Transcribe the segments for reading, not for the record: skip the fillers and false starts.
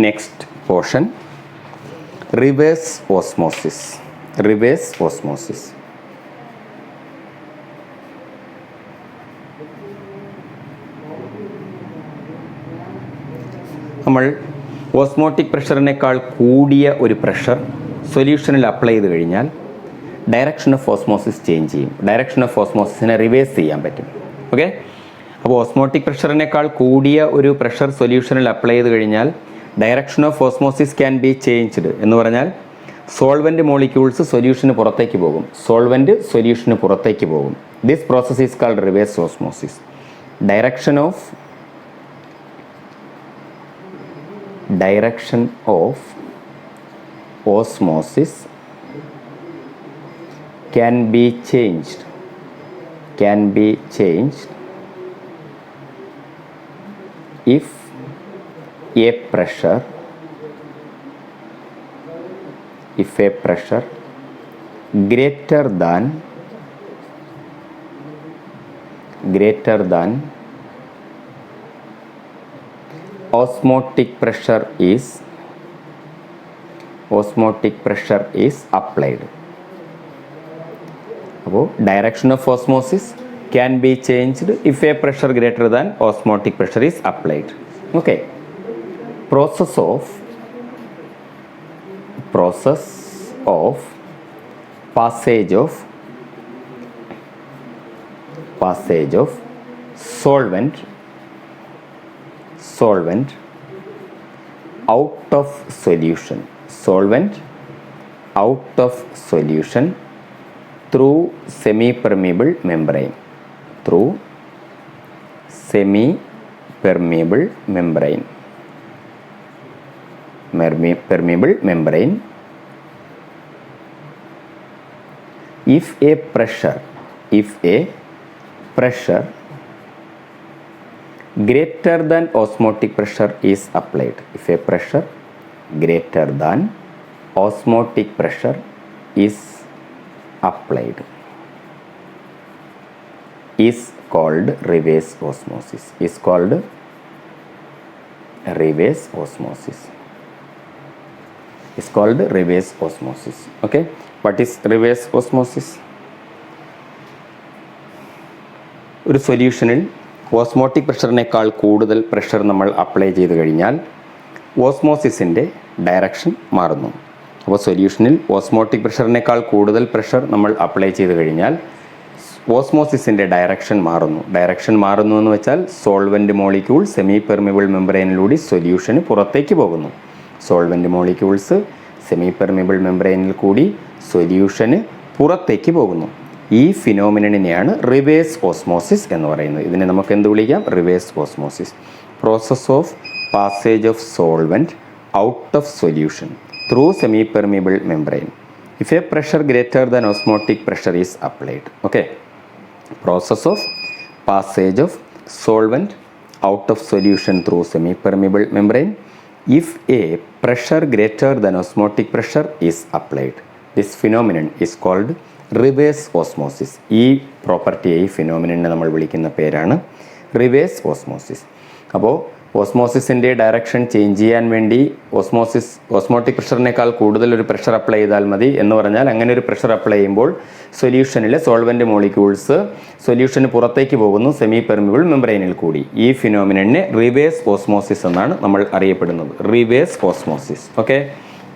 Next portion reverse osmosis. Reverse osmosis. നമ്മൾ osmotic പ്രഷറിനേക്കാൾ കൂടിയ ഒരു പ്രഷർ സൊല്യൂഷനിൽ അപ്ലൈ ചെയ്ത് കഴിഞ്ഞാൽ ഡയറക്ഷൻ ഓഫ് ഓസ്മോസിസ് ചേഞ്ച് ചെയ്യും. ഡയറക്ഷൻ ഓഫ് ഓസ്മോസിസിനെ റിവേഴ്സ് ചെയ്യാൻ പറ്റും. ഓക്കെ, അപ്പോൾ ഓസ്മോട്ടിക് പ്രഷറിനേക്കാൾ കൂടിയ ഒരു പ്രഷർ സൊല്യൂഷനിൽ അപ്ലൈ ചെയ്ത് കഴിഞ്ഞാൽ direction of osmosis can be changed എന്ന് പറഞ്ഞാൽ സോൾവെൻറ്റ് മോളിക്യൂൾസ് സൊല്യൂഷന് പുറത്തേക്ക് പോകും. സോൾവെൻറ്റ് സൊല്യൂഷന് പുറത്തേക്ക് പോകും. This process is called reverse osmosis. Direction of osmosis can be changed if a pressure greater than osmotic pressure is applied. അപ്പോൾ direction of osmosis can be changed if A pressure greater than osmotic pressure is applied. Okay, process of passage of solvent out of solution through semi-permeable membrane if a pressure greater than osmotic pressure is applied. If a pressure greater than osmotic pressure is applied is called reverse osmosis. Okay, what is reverse osmosis? ഒരു സൊല്യൂഷനിൽ osmotic പ്രഷറിനേക്കാൾ കൂടുതൽ pressure നമ്മൾ apply ചെയ്ത് കഴിഞ്ഞാൽ ഓസ്മോസിസിൻ്റെ direction മാറുന്നു. അപ്പോൾ സൊല്യൂഷനിൽ osmotic പ്രഷറിനേക്കാൾ കൂടുതൽ പ്രഷർ നമ്മൾ അപ്ലൈ ചെയ്ത് കഴിഞ്ഞാൽ ഓസ്മോസിസിൻ്റെ ഡയറക്ഷൻ മാറുന്നു എന്ന് വെച്ചാൽ സോൾവെൻറ്റ് മോളിക്യൂൾ സെമി പെർമിബിൾ മെംബ്രെയിനിലൂടെ സൊല്യൂഷന് പുറത്തേക്ക് പോകുന്നു. സോൾവെൻറ്റ് മോളിക്യൂൾസ് സെമി പെർമിബിൾ മെംബ്രെയിനിൽ കൂടി സൊല്യൂഷന് പുറത്തേക്ക് പോകുന്നു. ഈ ഫിനോമിനനെയാണ് റിവേഴ്സ് ഓസ്മോസിസ് എന്ന് പറയുന്നത്. ഇതിനെ നമുക്ക് എന്ത് വിളിക്കാം? Reverse osmosis. Process of passage of solvent out of solution through semi permeable membrane if A pressure greater than osmotic pressure is applied. Okay, process of passage of solvent out of solution through semi permeable membrane if a pressure greater than osmotic pressure is applied. This phenomenon is called reverse osmosis. ഈ പ്രോപ്പർട്ടിയെ, ഈ ഫിനോമിനനെ നമ്മൾ വിളിക്കുന്ന പേരാണ് reverse osmosis. അപ്പോൾ ഓസ്മോസിസിൻ്റെ direction change ചെയ്യാൻ വേണ്ടി osmotic പ്രഷറിനേക്കാൾ കൂടുതൽ ഒരു പ്രഷർ അപ്ലൈ ചെയ്താൽ മതി എന്ന് പറഞ്ഞാൽ, അങ്ങനെ ഒരു പ്രഷർ അപ്ലൈ ചെയ്യുമ്പോൾ സൊല്യൂഷനിലെ സോൾവെൻറ്റ് മോളിക്യൂൾസ് സൊല്യൂഷന് പുറത്തേക്ക് പോകുന്നു സെമി പെർമിബിൾ മെംബ്രെയിനിൽ കൂടി. ഈ ഫിനോമിനനെ റിവേഴ്സ് ഓസ്മോസിസ് എന്നാണ് നമ്മൾ അറിയപ്പെടുന്നത്. Reverse osmosis. Okay,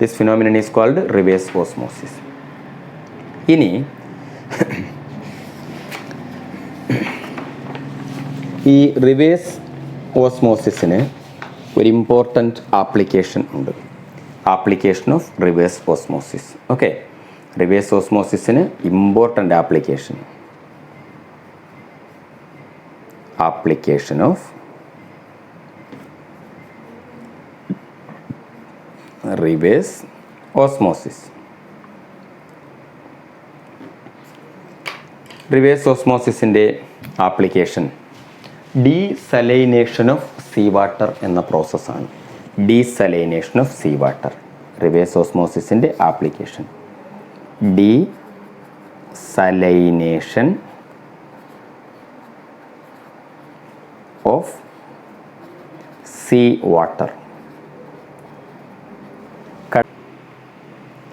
this phenomenon is called reverse osmosis. ഇനി ഈ റിവേഴ്സ് ഓസ്മോസിസിന് ഒരു ഇമ്പോർട്ടൻറ്റ് ആപ്ലിക്കേഷൻ ഉണ്ട്. Application of reverse osmosis. Okay, reverse ഓസ്മോസിസിന് important application of reverse osmosis. Reverse ഓസ്മോസിസിൻ്റെ application desalination of sea water എന്ന പ്രോസസ്സാണ്. Desalination of sea water. Reverse ഓസ്മോസിസിൻ്റെ application desalination of sea water.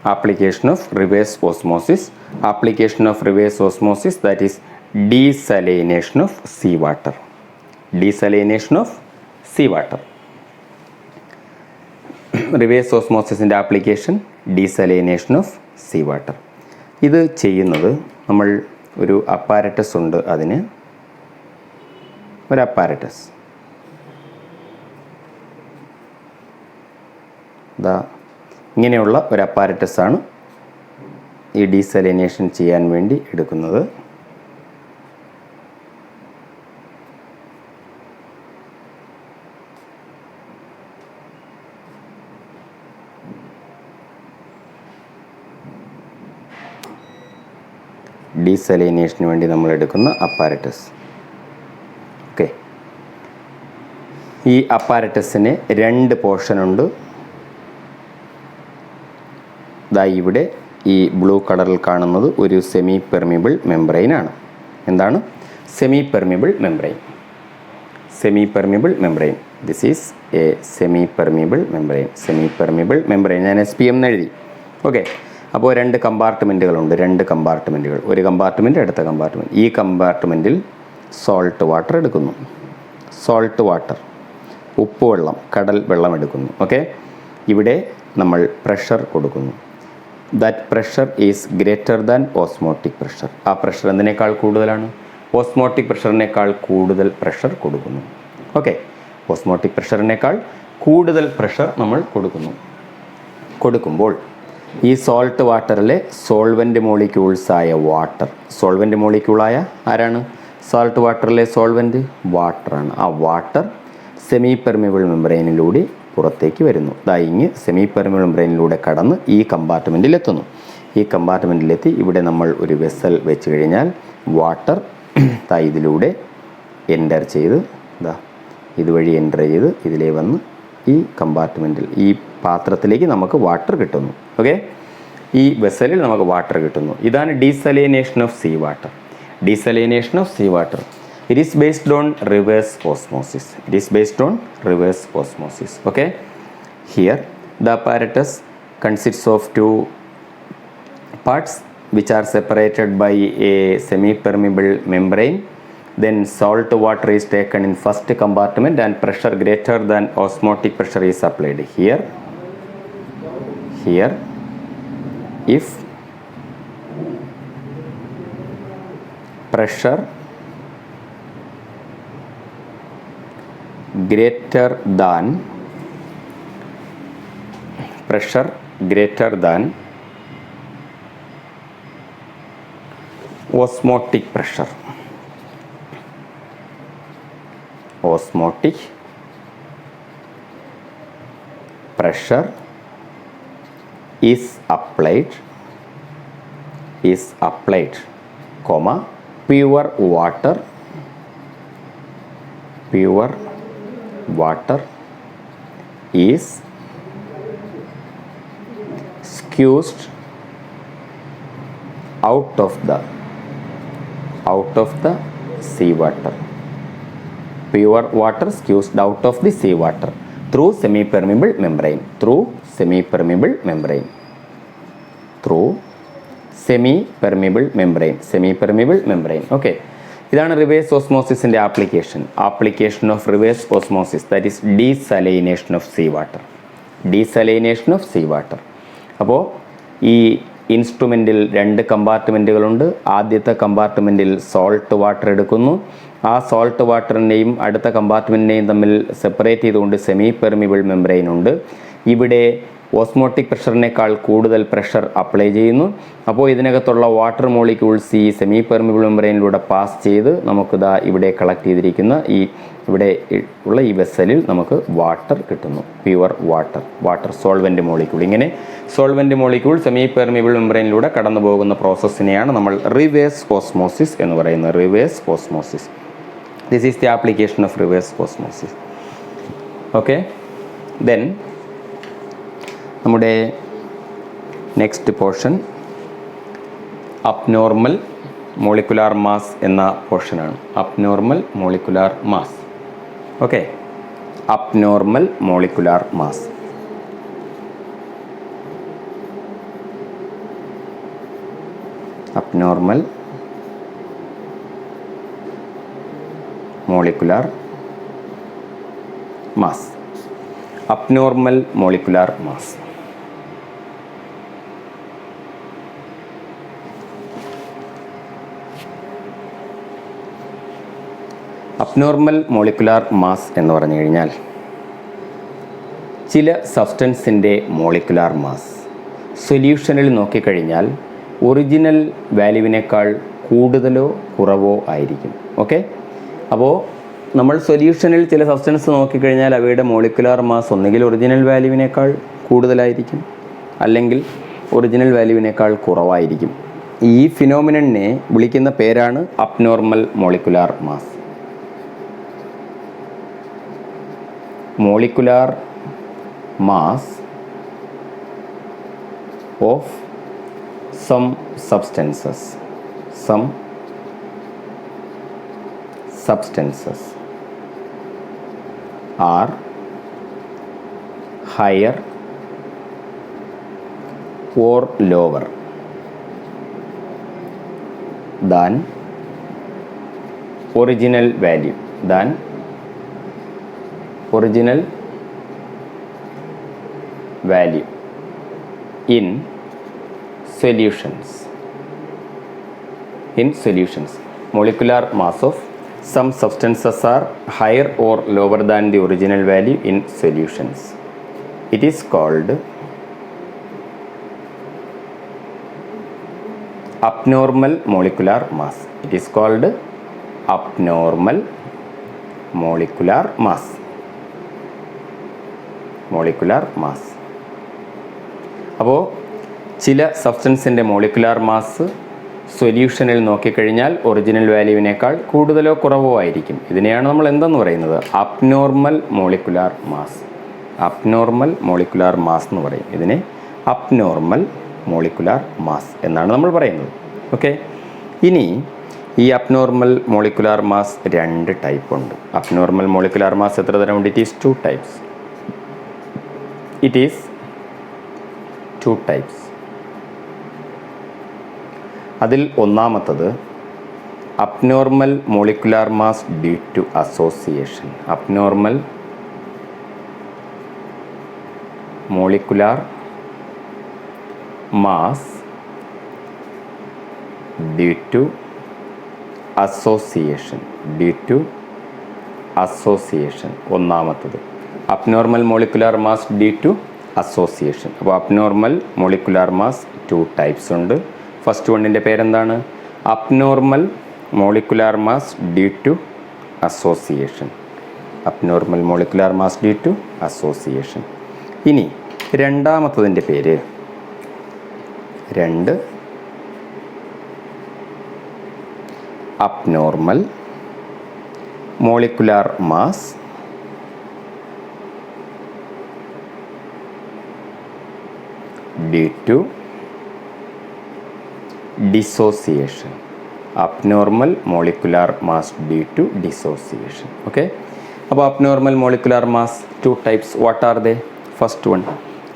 application of reverse osmosis. Application of reverse osmosis, that is desalination of seawater. Desalination of seawater. Reverse ഓസ്മോസിസിൻ്റെ application desalination of sea water. ഇത് ചെയ്യുന്നത് നമ്മൾ ഒരു apparatus ഉണ്ട്, അതിന് ഒരു apparatus ഇങ്ങനെയുള്ള ഒരു അപ്പാരറ്റസാണ് ഈ ഡീസലിനേഷൻ ചെയ്യാൻ വേണ്ടി എടുക്കുന്നത്. ഡീസലിനേഷന് വേണ്ടി നമ്മൾ എടുക്കുന്ന അപ്പാരറ്റസ്. ഓക്കെ, ഈ അപ്പാരറ്റസിന് 2 പോർഷനുണ്ട്. ഇവിടെ ഈ ബ്ലൂ കളറിൽ കാണുന്നത് ഒരു സെമി പെർമിബിൾ മെംബ്രെയിൻ ആണ്. എന്താണ് semi permeable membrane? Semi permeable membrane, this is A semi permeable membrane. Semi permeable membrane ഞാൻ SPM എന്ന് എഴുതി. ഓക്കെ, അപ്പോൾ 2 കമ്പാർട്ട്മെൻറ്റുകളുണ്ട്, 2 കമ്പാർട്ട്മെൻറ്റുകൾ, ഒരു കമ്പാർട്ട്മെൻറ്റ് അടുത്ത കമ്പാർട്ട്മെൻറ്റ്. ഈ കമ്പാർട്ട്മെൻറ്റിൽ സോൾട്ട് വാട്ടർ എടുക്കുന്നു. സോൾട്ട് വാട്ടർ, ഉപ്പുവെള്ളം, കടൽ വെള്ളം എടുക്കുന്നു. ഓക്കെ, ഇവിടെ നമ്മൾ പ്രഷർ കൊടുക്കുന്നു. That pressure is greater than osmotic pressure. ആ പ്രഷർ എന്തിനേക്കാൾ കൂടുതലാണ്? ഓസ്മോട്ടിക് പ്രഷറിനേക്കാൾ കൂടുതൽ പ്രഷർ കൊടുക്കുന്നു. ഓക്കെ, ഓസ്മോട്ടിക് പ്രഷറിനേക്കാൾ കൂടുതൽ പ്രഷർ നമ്മൾ കൊടുക്കുമ്പോൾ ഈ സോൾട്ട് വാട്ടറിലെ സോൾവെൻ്റ് മോളിക്യൂൾസായ വാട്ടർ, സോൾവെൻ്റ് മോളിക്യൂളായ ആരാണ്? സോൾട്ട് വാട്ടറിലെ സോൾവെൻ്റ് വാട്ടറാണ്. ആ വാട്ടർ സെമി പെർമിബിൾ മെംബ്രെയിനിലൂടെ പുറത്തേക്ക് വരുന്നു. ഇങ്ങ് സെമി പെർമിബിൾ മെംബ്രെയിനിലൂടെ കടന്ന് ഈ കമ്പാർട്ട്മെൻറ്റിലെത്തുന്നു. ഈ കമ്പാർട്ട്മെൻറ്റിലെത്തി ഇവിടെ നമ്മൾ ഒരു വെസൽ വെച്ച് കഴിഞ്ഞാൽ വാട്ടർ ഇതിലൂടെ എൻ്റർ ചെയ്ത് ഇതുവഴി എൻ്റർ ചെയ്ത് ഇതിലേ വന്ന് ഈ കമ്പാർട്ട്മെൻറ്റിൽ ഈ പാത്രത്തിലേക്ക് നമുക്ക് വാട്ടർ കിട്ടുന്നു. ഓക്കെ, ഈ വെസലിൽ നമുക്ക് വാട്ടർ കിട്ടുന്നു. ഇതാണ് ഡീസലിനേഷൻ of sea water. Desalination of seawater. It is based on reverse osmosis. It is based on reverse osmosis. Okay. Here the apparatus consists of 2 parts which are separated by a semi-permeable membrane. Then salt water is taken in first compartment and pressure greater than osmotic pressure is applied. Here if pressure greater than osmotic pressure is applied, comma, pure water is squeezed out of the seawater. Pure water squeezed out of the seawater through semi-permeable membrane. Through semi-permeable membrane. Okay. ഇതാണ് reverse ഓസ്മോസിസിൻ്റെ application of reverse osmosis, that is desalination of sea water. അപ്പോൾ ഈ ഇൻസ്ട്രുമെൻറ്റിൽ 2 കമ്പാർട്ട്മെൻറ്റുകളുണ്ട്. ആദ്യത്തെ കമ്പാർട്ട്മെൻറ്റിൽ salt water എടുക്കുന്നു. ആ salt വാട്ടറിൻ്റെയും അടുത്ത കമ്പാർട്ട്മെൻറ്റിനെയും തമ്മിൽ separate ചെയ്തുകൊണ്ട് സെമി പെർമിബിൾ മെംബ്രെയിൻ ഉണ്ട്. ഇവിടെ ഓസ്മോട്ടിക് പ്രഷറിനേക്കാൾ കൂടുതൽ പ്രഷർ അപ്ലൈ ചെയ്യുന്നു. അപ്പോൾ ഇതിനകത്തുള്ള വാട്ടർ മോളിക്യൂൾസ് ഈ സെമി പെർമിബിൾ മെംബ്രെയിനിലൂടെ പാസ് ചെയ്ത് നമുക്ക് ഇവിടെ കളക്ട് ചെയ്തിരിക്കുന്ന ഇവിടെ ഉള്ള ഈ വെസലിൽ നമുക്ക് വാട്ടർ കിട്ടുന്നു. Pure water solvent molecule. ഇങ്ങനെ സോൾവെൻ്റ് മോളിക്യൂൾ സെമി പെർമിബിൾ മെംബ്രെയിനിലൂടെ കടന്നു പോകുന്ന പ്രോസസ്സിനെയാണ് നമ്മൾ റിവേഴ്സ് ഓസ്മോസിസ് എന്ന് പറയുന്നത്. Reverse osmosis, this is the application of reverse osmosis. Okay, then നമ്മുടെ next portion abnormal molecular mass എന്ന പോർഷനാണ്. Abnormal molecular mass. Okay, abnormal molecular mass. abnormal molecular mass. Abnormal molecular mass. Abnormal molecular mass എന്ന് പറഞ്ഞു കഴിഞ്ഞാൽ ചില സബ്സ്റ്റൻസിൻ്റെ molecular mass സൊല്യൂഷനിൽ നോക്കിക്കഴിഞ്ഞാൽ original വാല്യൂവിനേക്കാൾ കൂടുതലോ കുറവോ ആയിരിക്കും. ഓക്കെ, അപ്പോൾ നമ്മൾ സൊല്യൂഷനിൽ ചില സബ്സ്റ്റൻസ് നോക്കിക്കഴിഞ്ഞാൽ അവയുടെ മോളിക്കുലാർ മാസ് ഒന്നുകിൽ ഒറിജിനൽ വാല്യൂവിനേക്കാൾ കൂടുതലായിരിക്കും, അല്ലെങ്കിൽ ഒറിജിനൽ വാല്യൂവിനേക്കാൾ കുറവായിരിക്കും. ഈ ഫിനോമിനനെ വിളിക്കുന്ന പേരാണ് abnormal molecular mass. molecular mass of some substances are higher or lower than original value in solutions. Molecular mass of some substances are higher or lower than the original value in solutions. It is called abnormal molecular mass. It is called abnormal molecular mass. അപ്പോൾ ചില സബ്സ്റ്റൻസിൻ്റെ molecular mass സൊല്യൂഷനിൽ നോക്കിക്കഴിഞ്ഞാൽ original വാല്യൂവിനേക്കാൾ കൂടുതലോ കുറവോ ആയിരിക്കും. ഇതിനെയാണ് നമ്മൾ എന്തെന്ന് പറയുന്നത്? Abnormal molecular mass. Abnormal molecular mass എന്ന് പറയും. ഇതിനെ അബ്നോർമൽ മോളിക്കുലാർ മാസ് എന്നാണ് നമ്മൾ പറയുന്നത്. ഓക്കെ, ഇനി ഈ അബ്നോർമൽ മോളിക്കുലാർ മാസ് രണ്ട് ടൈപ്പ് ഉണ്ട്. അബ്നോർമൽ മോളിക്കുലാർ മാസ് എത്ര തരമുണ്ട്? It is two types. അതിൽ ഒന്നാമത്തത് abnormal molecular mass due to association. Abnormal molecular mass due to association. ഒന്നാമത്തത് abnormal molecular mass due to association. അപ്പോൾ abnormal molecular mass two types ഉണ്ട്. First വണ്ണിൻ്റെ പേരെന്താണ്? Abnormal molecular mass due to association. Abnormal molecular mass due to association. ഇനി രണ്ടാമത്തതിൻ്റെ പേര് abnormal molecular mass due to dissociation. Abnormal molecular mass due to dissociation. Okay, അപ്പോൾ abnormal molecular mass two types. What are they? First one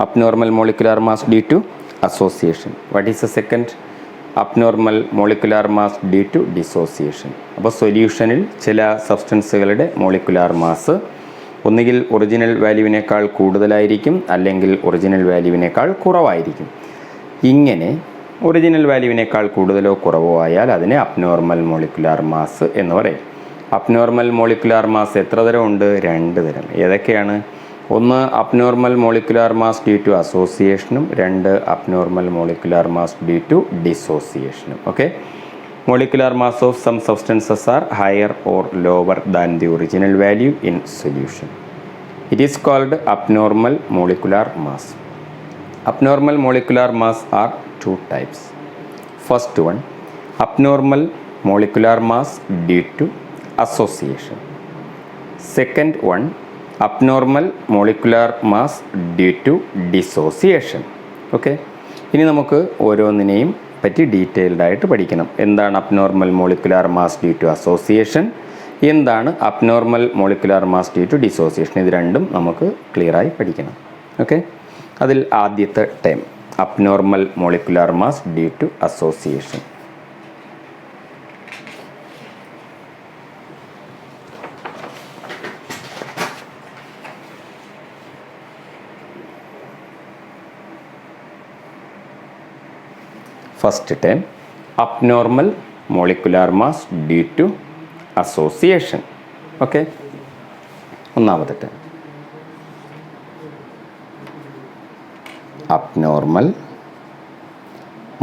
abnormal molecular mass due to association. What is the second? Abnormal molecular mass due to dissociation. അപ്പോൾ സൊല്യൂഷനിൽ ചില സബ്സ്റ്റൻസുകളുടെ molecular mass ഒന്നുകിൽ original വാല്യൂവിനേക്കാൾ കൂടുതലായിരിക്കും, അല്ലെങ്കിൽ original വാല്യൂവിനേക്കാൾ കുറവായിരിക്കും. ഇങ്ങനെ ഒറിജിനൽ വാല്യൂവിനേക്കാൾ കൂടുതലോ കുറവോ ആയാൽ അതിനെ അബ്നോർമൽ മോളിക്കുലാർ മാസ് എന്ന് പറയും. അബ്നോർമൽ മോളിക്കുലാർ മാസ് എത്ര തരമുണ്ട്? രണ്ട് തരം. ഏതൊക്കെയാണ്? ഒന്ന് abnormal molecular mass due to അസോസിയേഷനും, രണ്ട് abnormal molecular mass due to ഡിസോസിയേഷനും. Okay, molecular mass of some substances are higher or lower than the original value in solution. It is called abnormal molecular mass. Abnormal molecular mass are two types. First one, abnormal molecular mass due to association. Second one, abnormal molecular mass due to dissociation. Okay, ഇനി നമുക്ക് ഓരോന്നിനെയും പറ്റി detailed ആയിട്ട് പഠിക്കണം. എന്താണ് abnormal molecular mass due to association, എന്താണ് abnormal molecular mass due to dissociation, ഇത് രണ്ടും നമുക്ക് ക്ലിയറായി പഠിക്കണം. ഓക്കെ, അതിൽ ആദ്യത്തെ time abnormal molecular mass due to association. First term abnormal molecular mass due to association. Okay, ഒന്നാമത്തെ term abnormal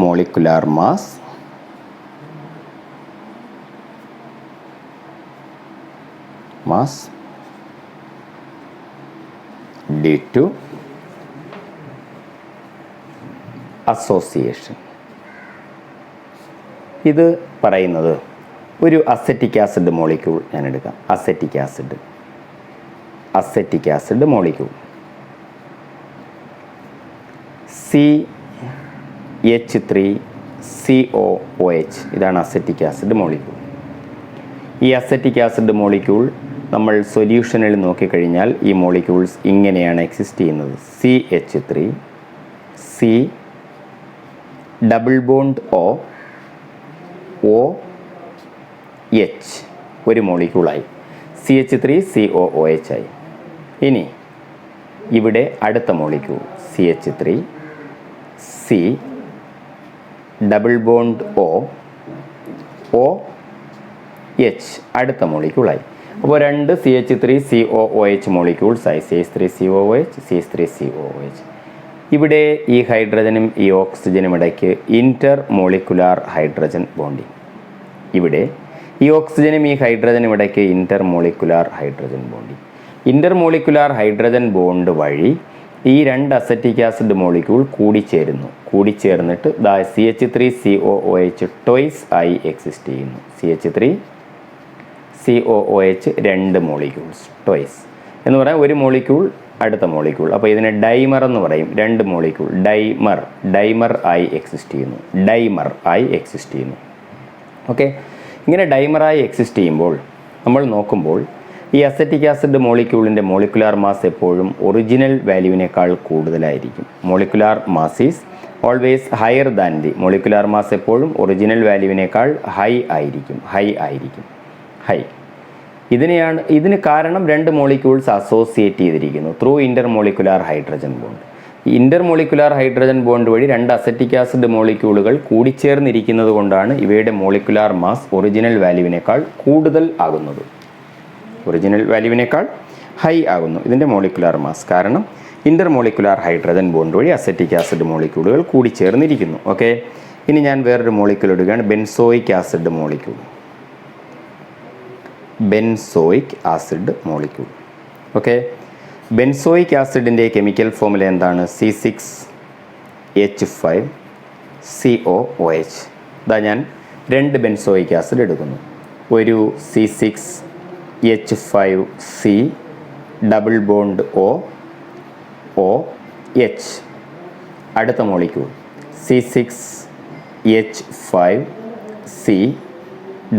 molecular mass due to association. ഇത് പറയുന്നത് ഒരു അസെറ്റിക് ആസിഡ് മോളിക്യൂൾ ഞാൻ എടുക്കാം. അസെറ്റിക് ആസിഡ് മോളിക്യൂൾ CH3COOH, ഇതാണ് acetic acid molecule. ഈ acetic acid molecule നമ്മൾ സൊല്യൂഷനിൽ നോക്കിക്കഴിഞ്ഞാൽ ഈ മോളിക്യൂൾസ് ഇങ്ങനെയാണ് എക്സിസ്റ്റ് ചെയ്യുന്നത്. CH3 C double bond OH ഒരു മോളിക്യൂളായി CH3COOH ആയി. ഇനി ഇവിടെ അടുത്ത molecule CH3 C double bond OH അടുത്ത മോളിക്യൂളായി. അപ്പോൾ രണ്ട് CH3COOH മോളിക്യൂൾസായി, CH3COOH. ഇവിടെ ഈ ഹൈഡ്രജനും ഈ ഓക്സിജനും ഇടയ്ക്ക് ഇൻ്റർ മോളിക്കുലാർ ഹൈഡ്രജൻ ബോണ്ടിങ്. ഇവിടെ ഈ ഓക്സിജനും ഈ ഹൈഡ്രജനും ഇടയ്ക്ക് inter molecular hydrogen bonding. Inter molecular hydrogen bond വഴി ഈ രണ്ട് അസെറ്റിക് ആസിഡ് മോളിക്യൂൾ കൂടിച്ചേർന്നിട്ട് CH3COOH ട്വൈസ് ആയി എക്സിസ്റ്റ് ചെയ്യുന്നു. CH3COOH രണ്ട് മോളിക്യൂൾസ് ട്വൈസ് എന്ന് പറയാൻ ഒരു മോളിക്യൂൾ അടുത്ത മോളിക്യൂൾ. അപ്പോൾ ഇതിനെ ഡൈമർ എന്ന് പറയും. രണ്ട് മോളിക്യൂൾ ഡൈമർ ആയി എക്സിസ്റ്റ് ചെയ്യുന്നു. ഓക്കെ, ഇങ്ങനെ ഡൈമറായി എക്സിസ്റ്റ് ചെയ്യുമ്പോൾ നമ്മൾ നോക്കുമ്പോൾ ഈ അസെറ്റിക് ആസിഡ് മോളിക്യൂളിൻ്റെ മോളിക്കുലാർ മാസ് എപ്പോഴും ഒറിജിനൽ വാല്യൂവിനേക്കാൾ കൂടുതലായിരിക്കും. Molecular mass is always higher than the, molecular mass എപ്പോഴും ഒറിജിനൽ വാല്യൂവിനേക്കാൾ ഹൈ ആയിരിക്കും. ഇതിന് കാരണം രണ്ട് മോളിക്യൂൾസ് അസോസിയേറ്റ് ചെയ്തിരിക്കുന്നു ത്രൂ ഇൻ്റർ മോളിക്കുലാർ ഹൈഡ്രജൻ ബോണ്ട്. ഈ ഇൻ്റർ മോളിക്കുലാർ ഹൈഡ്രജൻ ബോണ്ട് വഴി രണ്ട് അസെറ്റിക് ആസിഡ് മോളിക്യൂളുകൾ കൂടിച്ചേർന്നിരിക്കുന്നത് കൊണ്ടാണ് ഇവയുടെ മോളിക്കുലാർ മാസ് ഒറിജിനൽ വാല്യൂവിനേക്കാൾ കൂടുതൽ ആകുന്നത്. ഒറിജിനൽ വാല്യൂവിനേക്കാൾ ഹൈ ആകുന്നു ഇതിൻ്റെ മോളിക്കുലാർ മാസ്. കാരണം ഇൻ്റർ മോളിക്കുലാർ ഹൈഡ്രജൻ ബോണ്ട് വഴി അസെറ്റിക് ആസിഡ് മോളിക്യൂളുകൾ കൂടിച്ചേർന്നിരിക്കുന്നു. ഓക്കെ, ഇനി ഞാൻ വേറൊരു മോളിക്യൂൾ എടുക്കുകയാണ്. Benzoic acid molecule. Okay, benzoic ആസിഡിൻ്റെ കെമിക്കൽ ഫോമുല എന്താണ്? C6H5COOH. ഇതാ ഞാൻ രണ്ട് ബെൻസോയിക് ആസിഡ് എടുക്കുന്നു. ഒരു C6H5C ഡബിൾ ബോണ്ട് OH. അടുത്ത molecule C6H5C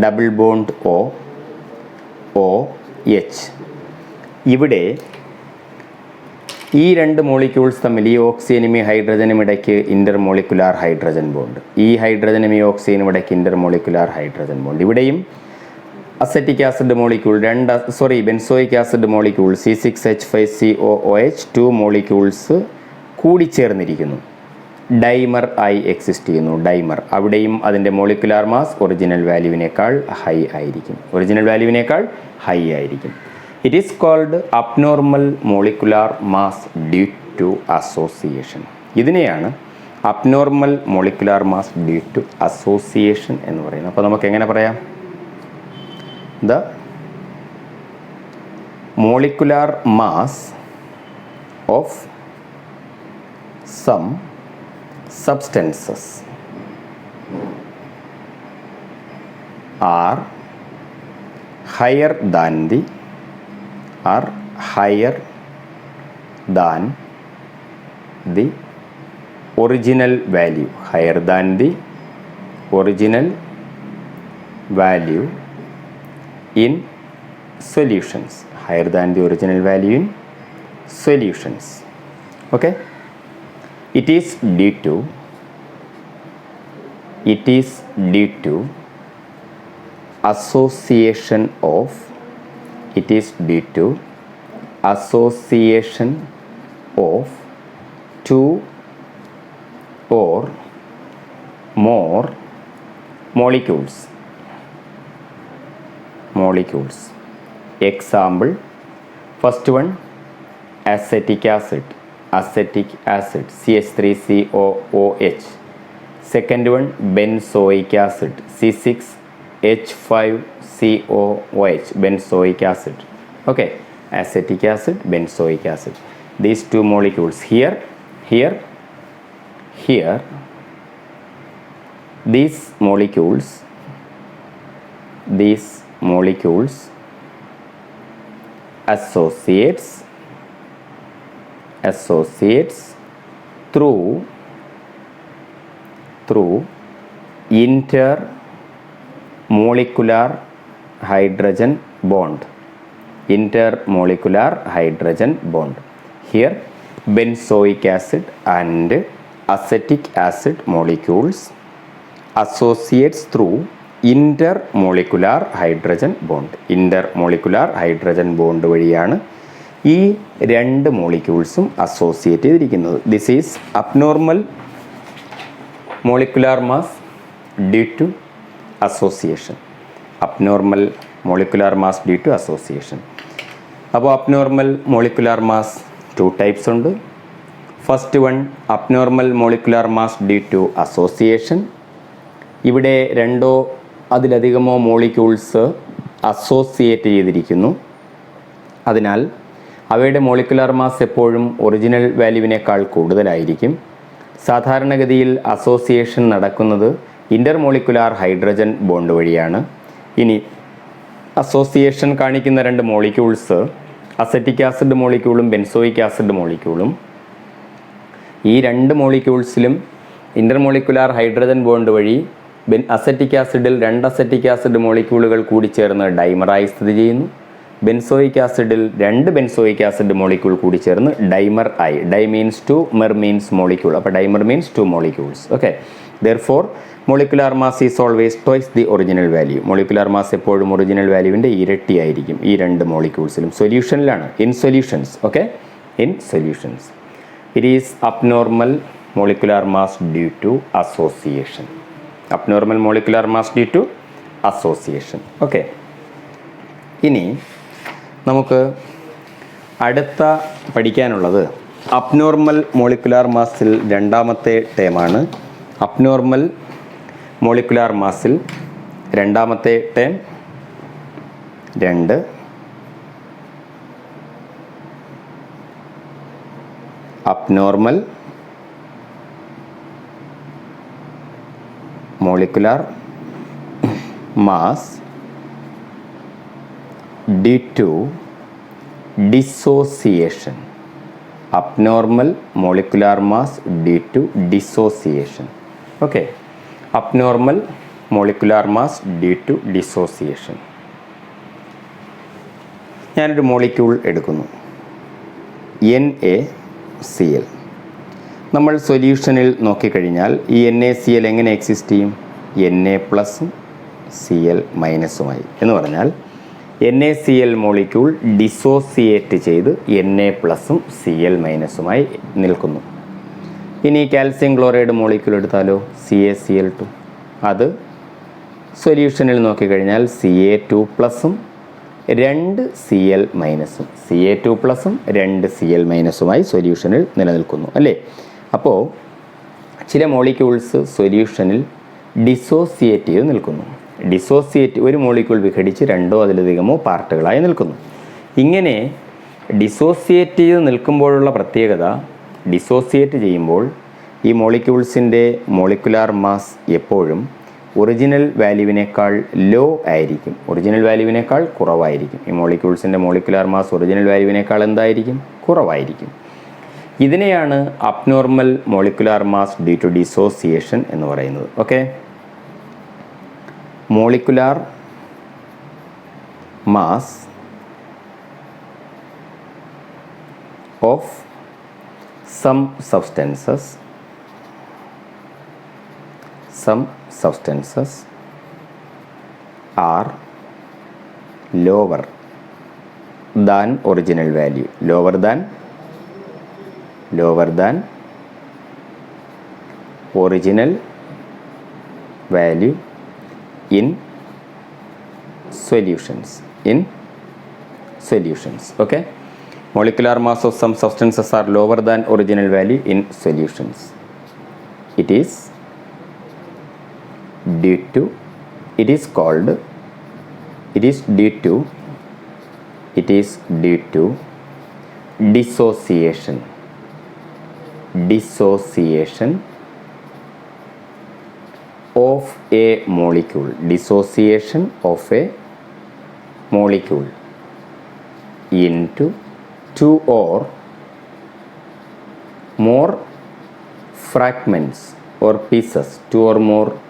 double bond OH. ഇവിടെ ഈ രണ്ട് മോളിക്യൂൾസ് തമ്മിൽ ഈ ഓക്സിജനും ഈ ഹൈഡ്രജനും ഇടയ്ക്ക് ഇൻ്റർ മോളിക്കുലാർ ഹൈഡ്രജൻ ബോണ്ട്. ഈ ഹൈഡ്രജനും ഈ ഓക്സിജനും ഇടയ്ക്ക് ഇൻ്റർ മോളിക്കുലാർ ഹൈഡ്രജൻ ബോണ്ട്. ഇവിടെയും acetic acid molecule benzoic acid molecule C6H5COOH two molecules കൂടിച്ചേർന്നിരിക്കുന്നു. ഡൈമർ ആയി എക്സിസ്റ്റ് ചെയ്യുന്നു. അവിടെയും അതിൻ്റെ മോളിക്കുലാർ മാസ് ഒറിജിനൽ വാല്യൂവിനേക്കാൾ ഹൈ ആയിരിക്കും. It is called abnormal molecular mass due to association. ഇതിനെയാണ് abnormal molecular mass due to association എന്ന് പറയുന്നത്. അപ്പോൾ നമുക്ക് എങ്ങനെ പറയാം? The molecular mass of some substances are higher than the original value, in solutions, higher than the original value in solutions. Okay, it is due to association of two or more molecules. Example, first one, acetic acid, CH3COOH. Second one, benzoic acid, C6H5COOH, benzoic acid. Okay, acetic acid, benzoic acid. These two molecules here. These molecules associates through intermolecular hydrogen bond. Here benzoic acid and acetic acid molecules associates through intermolecular hydrogen bond. വഴിയാണ് ഈ രണ്ട് മോളിക്യൂൾസും associate ചെയ്തിരിക്കുന്നത്. This is abnormal molecular mass due to association. അപ്പോൾ abnormal molecular mass 2 types ഉണ്ട്. First one, abnormal molecular mass due to association. ഇവിടെ രണ്ടോ അതിലധികമോ മോളിക്യൂൾസ് അസോസിയേറ്റ് ചെയ്തിരിക്കുന്നു. അതിനാൽ അവയുടെ മോളിക്കുലാർ മാസ് എപ്പോഴും ഒറിജിനൽ വാല്യൂവിനേക്കാൾ കൂടുതലായിരിക്കും. സാധാരണഗതിയിൽ അസോസിയേഷൻ നടക്കുന്നത് ഇൻ്റർമോളിക്കുലാർ ഹൈഡ്രജൻ ബോണ്ട് വഴിയാണ്. ഇനി അസോസിയേഷൻ കാണിക്കുന്ന രണ്ട് മോളിക്യൂൾസ്, അസറ്റിക് ആസിഡ് മോളിക്യൂളും ബെൻസോയിക് ആസിഡ് മോളിക്യൂളും, ഈ രണ്ട് മോളിക്യൂൾസിലും ഇൻ്റർമോളിക്കുലാർ ഹൈഡ്രജൻ ബോണ്ട് വഴി അസറ്റിക് ആസിഡിൽ 2 അസറ്റിക് ആസിഡ് മോളിക്യൂളുകൾ കൂടിച്ചേർന്ന് ഡൈമറായി സ്ഥിതി ചെയ്യുന്നു. ബെൻസോയിക് ആസിഡിൽ 2 ബെൻസോയിക് ആസിഡ് മോളിക്യൂൾ കൂടിച്ചേർന്ന് ഡൈമർ ആയി. Di means 2, mer means molecule. അപ്പോൾ dimer means 2 molecules. Okay, therefore molecular mass is always twice the original value. Molecular mass എപ്പോഴും ഒറിജിനൽ വാല്യൂവിൻ്റെ ഇരട്ടിയായിരിക്കും ഈ രണ്ട് മോളിക്യൂൾസിലും. സൊല്യൂഷനിലാണ്, in solutions. Okay, in solutions it is abnormal molecular mass due to association. Okay, ഇനി നമുക്ക് അടുത്ത പഠിക്കാനുള്ളത് അബ്നോർമൽ മോളിക്കുലാർ മാസിൽ രണ്ടാമത്തെ ടേമാണ്. അബ്നോർമൽ മോളിക്കുലാർ മാസിൽ രണ്ടാമത്തെ term 2. Abnormal molecular mass due to dissociation. Abnormal molecular mass due to dissociation. Okay, abnormal molecular mass due to dissociation. ഞാനൊരു molecule എടുക്കുന്നു, NaCl. നമ്മൾ സൊല്യൂഷനിൽ നോക്കിക്കഴിഞ്ഞാൽ ഈ NaCl എങ്ങനെ എക്സിസ്റ്റ് ചെയ്യും? Na പ്ലസും Cl മൈനസുമായി. എന്ന് പറഞ്ഞാൽ NaCl മോളിക്യൂൾ ഡിസോസിയേറ്റ് ചെയ്ത് Na പ്ലസും Cl മൈനസുമായി നിൽക്കുന്നു. ഇനി കാൽസ്യം ക്ലോറൈഡ് മോളിക്യൂൾ എടുത്താലോ, CaCl2. അത് സൊല്യൂഷനിൽ നോക്കിക്കഴിഞ്ഞാൽ Ca2 പ്ലസും 2 Cl മൈനസും, Ca2 പ്ലസും 2 Cl മൈനസുമായി സൊല്യൂഷനിൽ നിലനിൽക്കുന്നു അല്ലേ. അപ്പോൾ ചില മോളിക്യൂൾസ് സൊല്യൂഷനിൽ ഡിസോസിയേറ്റ് ചെയ്ത് നിൽക്കുന്നു. ഒരു മോളിക്യൂൾ വിഘടിച്ച് 2 അതിലധികമോ പാർട്ടുകളായി നിൽക്കുന്നു. ഇങ്ങനെ ഡിസോസിയേറ്റ് ചെയ്ത് നിൽക്കുമ്പോഴുള്ള പ്രത്യേകത, ഡിസോസിയേറ്റ് ചെയ്യുമ്പോൾ ഈ മോളിക്യൂൾസിൻ്റെ മോളിക്കുലാർ മാസ് എപ്പോഴും ഒറിജിനൽ വാല്യൂവിനേക്കാൾ ലോ ആയിരിക്കും, ഒറിജിനൽ വാല്യൂവിനേക്കാൾ കുറവായിരിക്കും. ഈ മോളിക്യൂൾസിൻ്റെ മോളിക്കുലാർ മാസ് ഒറിജിനൽ വാല്യൂവിനേക്കാൾ എന്തായിരിക്കും? കുറവായിരിക്കും. ഇതിനെയാണ് abnormal molecular mass due to dissociation എന്ന് പറയുന്നത്. Okay, molecular mass of some substances are lower than original value, lower than original value in solutions. Okay, molecular mass of some substances are lower than original value in solutions. It is due to dissociation of a molecule into two or more fragments or pieces, two or more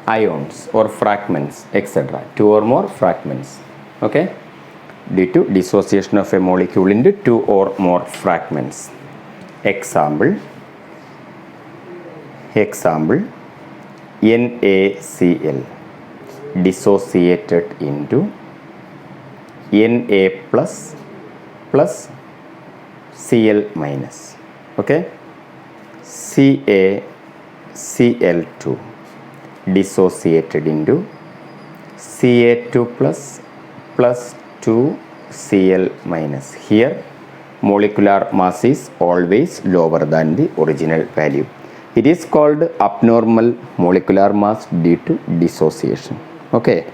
ions or fragments, etc. Two or more fragments. Okay, due to dissociation of a molecule into two or more fragments. Example NaCl dissociated into Na plus Cl minus. Okay, CaCl2 dissociated into Ca2 plus 2Cl minus. Here molecular mass is always lower than the original value. It is called abnormal molecular mass due to dissociation. Okay,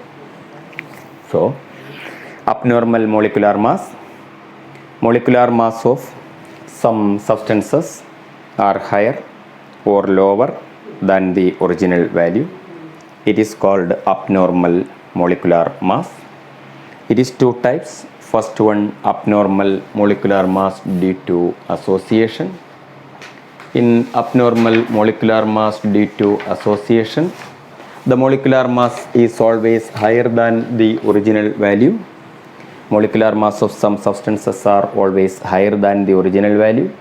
so abnormal molecular mass of some substances are higher or lower than the original value. It is called abnormal molecular mass. It is two types. First one, abnormal molecular mass due to association. In abnormal molecular mass due to association, the molecular mass is always higher than the original value. Molecular mass of some substances are always higher than the original value.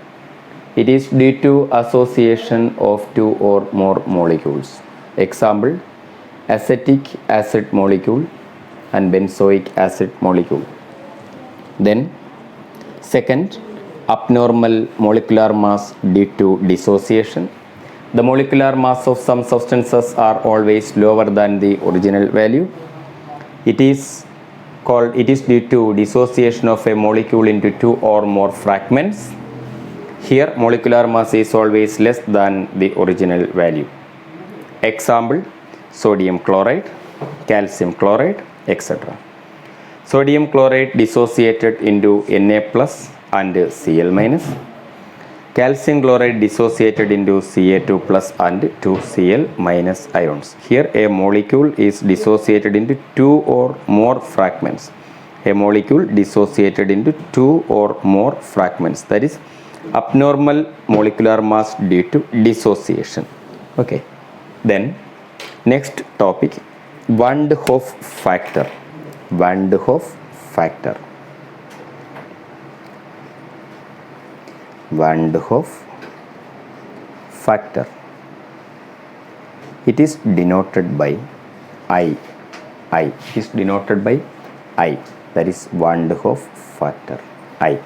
It is due to association of two or more molecules. Example, acetic acid molecule and benzoic acid molecule. Then second, abnormal molecular mass due to dissociation. The molecular mass of some substances are always lower than the original value. It is due to dissociation of a molecule into two or more fragments. Here molecular mass is always less than the original value. Example, sodium chloride, calcium chloride, etc. Sodium chloride dissociated into Na plus and Cl minus. Calcium chloride dissociated into Ca2 plus and 2Cl minus ions. Here a molecule is dissociated into two or more fragments. That is abnormal molecular mass due to dissociation. Okay. Then next topic, Van de Hoff factor. Van de Hoff factor. Van de Hoff factor. It is denoted by I. It is denoted by I. That is Van de Hoff factor. I.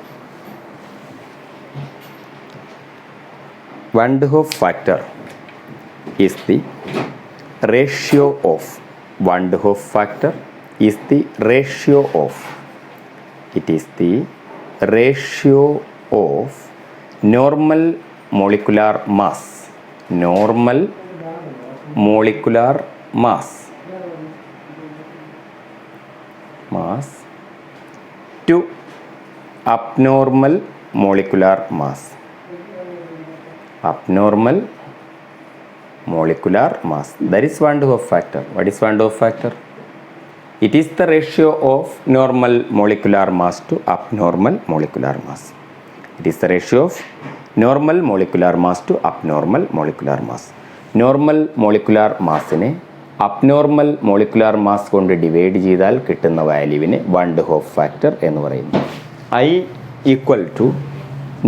Van de Hoff factor is the ratio of. Van de Hoff factor is the ratio of. It is the ratio of normal molecular mass. Normal molecular mass to abnormal molecular mass. Abnormal molecular mass. That is Van de Hoff factor. What is Van de Hoff factor? It is the ratio of normal molecular mass to abnormal molecular mass. It is the ratio of normal molecular mass to abnormal molecular mass. Normal molecular massനെ abnormal molecular mass കൊണ്ട് divide ചെയ്താൽ കിട്ടുന്ന വാല്യൂവിനെ van de Hoff factor എന്ന് പറയുന്നു. I equal to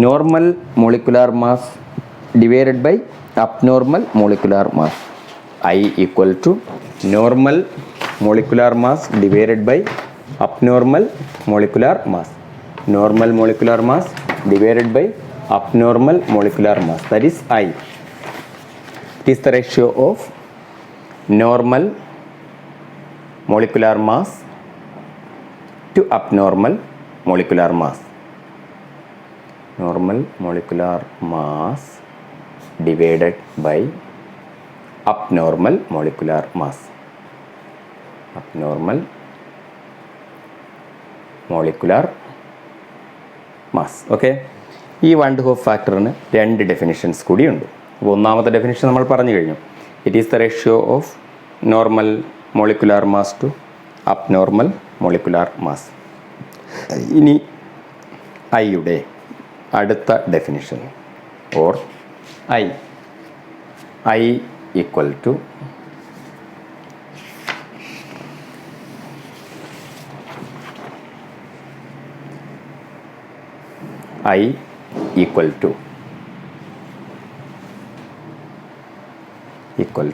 normal molecular mass divided by abnormal molecular mass. I equal to normal molecular mass divided by abnormal molecular mass. Normal molecular mass divided by abnormal molecular mass. That is I. It is the ratio of normal molecular mass to abnormal molecular mass. Normal molecular mass divided by abnormal molecular mass. Abnormal molecular mass. Okay, ഈ van de Hoff ഫാക്ടറിന് രണ്ട് definitions കൂടിയുണ്ട്. അപ്പോൾ ഒന്നാമത്തെ definition നമ്മൾ പറഞ്ഞു കഴിഞ്ഞു. It is the ratio of normal molecular mass to abnormal molecular mass. ഇനി ഐയുടെ അടുത്ത definition or I equal to I equal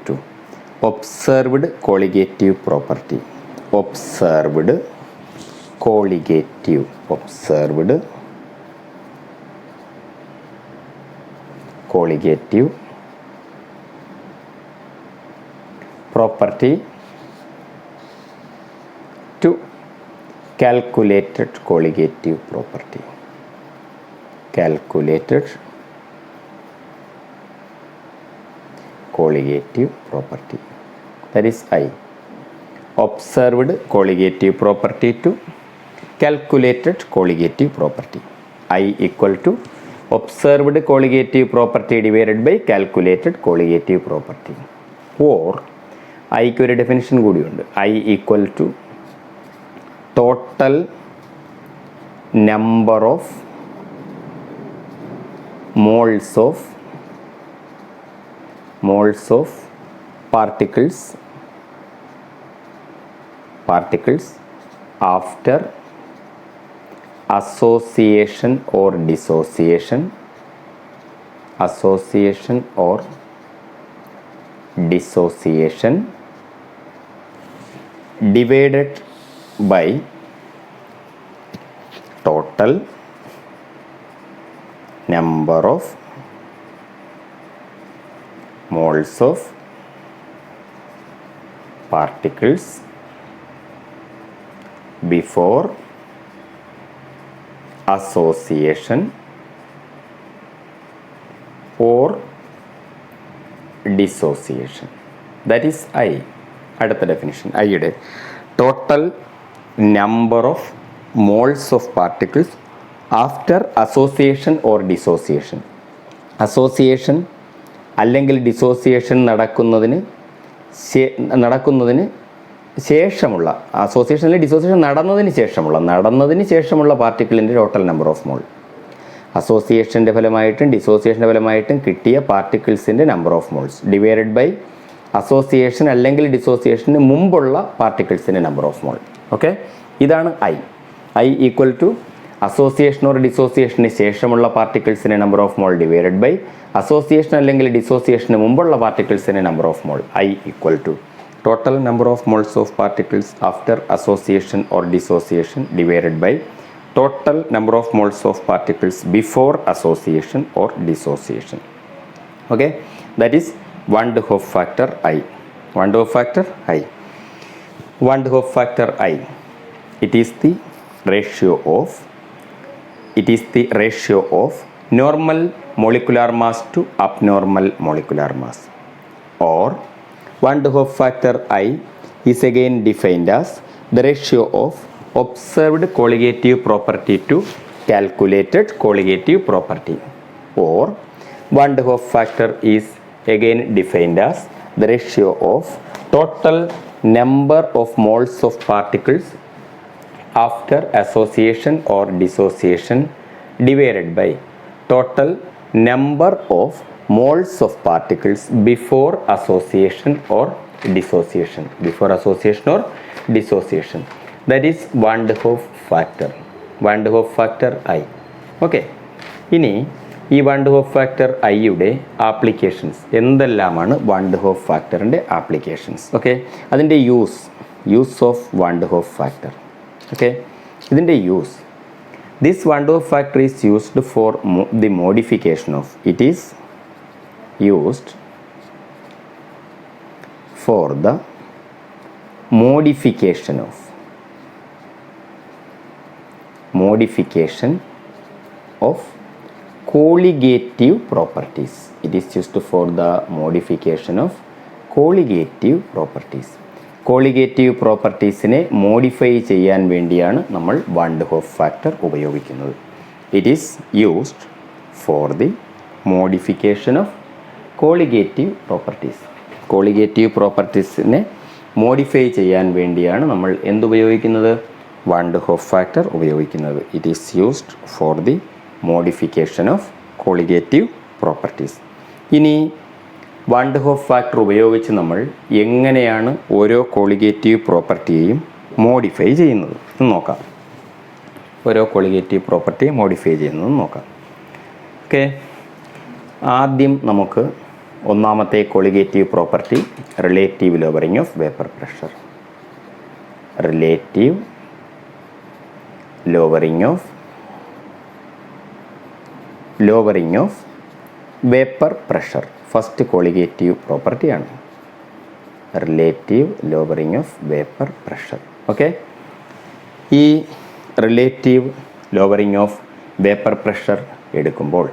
to observed colligative property. Observed colligative property to calculated colligative property. Calculated colligative property, that is I. Observed colligative property to calculated colligative property. I equal to observed colligative property divided by calculated colligative property. Or I ക്ക് ഒരു definition കൂടിയുണ്ട്. I equal to total number of moles of particles after association or dissociation divided by total number of moles of particles before association or dissociation. That is I. അടുത്ത definition ഐയുടെ total number of moles of particles after association or dissociation. Association അല്ലെങ്കിൽ dissociation നടക്കുന്നതിന് ശേഷമുള്ള, association അല്ലെങ്കിൽ dissociation നടന്നതിന് ശേഷമുള്ള പാർട്ടിക്കിളിൻ്റെ total number of mole. അസോസിയേഷൻ്റെ ഫലമായിട്ടും ഡിസോസിയേഷൻ്റെ ഫലമായിട്ടും കിട്ടിയ പാർട്ടിക്കിൾസിൻ്റെ number of moles divided by association അല്ലെങ്കിൽ ഡിസോസിയേഷന് മുമ്പുള്ള പാർട്ടിക്കിൾസിൻ്റെ നമ്പർ ഓഫ് മോൾ. ഓക്കെ, ഇതാണ് I equal to association or ഡിസോസിയേഷന് ശേഷമുള്ള പാർട്ടിക്കിൾസിൻ്റെ number of mole divided by association അല്ലെങ്കിൽ ഡിസോസിയേഷന് മുമ്പുള്ള പാർട്ടിക്കിൾസിൻ്റെ number of mole. I equal to total number of moles of particles after association or dissociation divided by total number of moles of particles before association or dissociation. Okay, that is van de Hoff factor I. Van de Hoff factor I. Van de Hoff factor I. It is the ratio of normal molecular mass to abnormal molecular mass. Or van de Hoff factor I is again defined as the ratio of observed colligative property to calculated colligative property. Or van de Hoff factor is again defined as the ratio of total number of moles of particles after association or dissociation divided by total number of moles of particles before association or dissociation. That is van de Hoff factor. Van de Hoff factor I. Okay, ഇനി ഈ van de Hoff factor ഐയുടെ applications എന്തെല്ലാമാണ്? van de Hoff ഫാക്ടറിൻ്റെ applications. Okay, അതിൻ്റെ use of van de Hoff factor. Okay, ഇതിൻ്റെ use, this van de Hoff factor is used for the modification of, it is used for the modification of colligative properties. It is used for the modification of colligative properties. Colligative പ്രോപ്പർട്ടീസിനെ modify ചെയ്യാൻ വേണ്ടിയാണ് നമ്മൾ van de Hoff factor ഉപയോഗിക്കുന്നത്. It is used for the modification of colligative properties. Colligative പ്രോപ്പർട്ടീസിനെ modify ചെയ്യാൻ വേണ്ടിയാണ് നമ്മൾ എന്തുപയോഗിക്കുന്നത്? വാൻ ഡെ ഹോഫ് ഫാക്ടർ ഉപയോഗിക്കുന്നത്. It is used for the modification of colligative properties. ഇനി വാൻ ഡെ ഹോഫ് ഫാക്ടർ ഉപയോഗിച്ച് നമ്മൾ എങ്ങനെയാണ് ഓരോ കോളിഗേറ്റീവ് പ്രോപ്പർട്ടിയെയും മോഡിഫൈ ചെയ്യുന്നത് എന്ന് നോക്കാം. ഓരോ കോളിഗേറ്റീവ് പ്രോപ്പർട്ടിയെ മോഡിഫൈ ചെയ്യുന്നത് നോക്കാം. ഓക്കെ, ആദ്യം നമുക്ക് ഒന്നാമത്തെ colligative property relative lowering of vapour pressure. Relative lowering of vapour pressure first colligative പ്രോപ്പർട്ടിയാണ്. Relative lowering of vapour pressure. Okay, ഈ relative lowering of vapour pressure എടുക്കുമ്പോൾ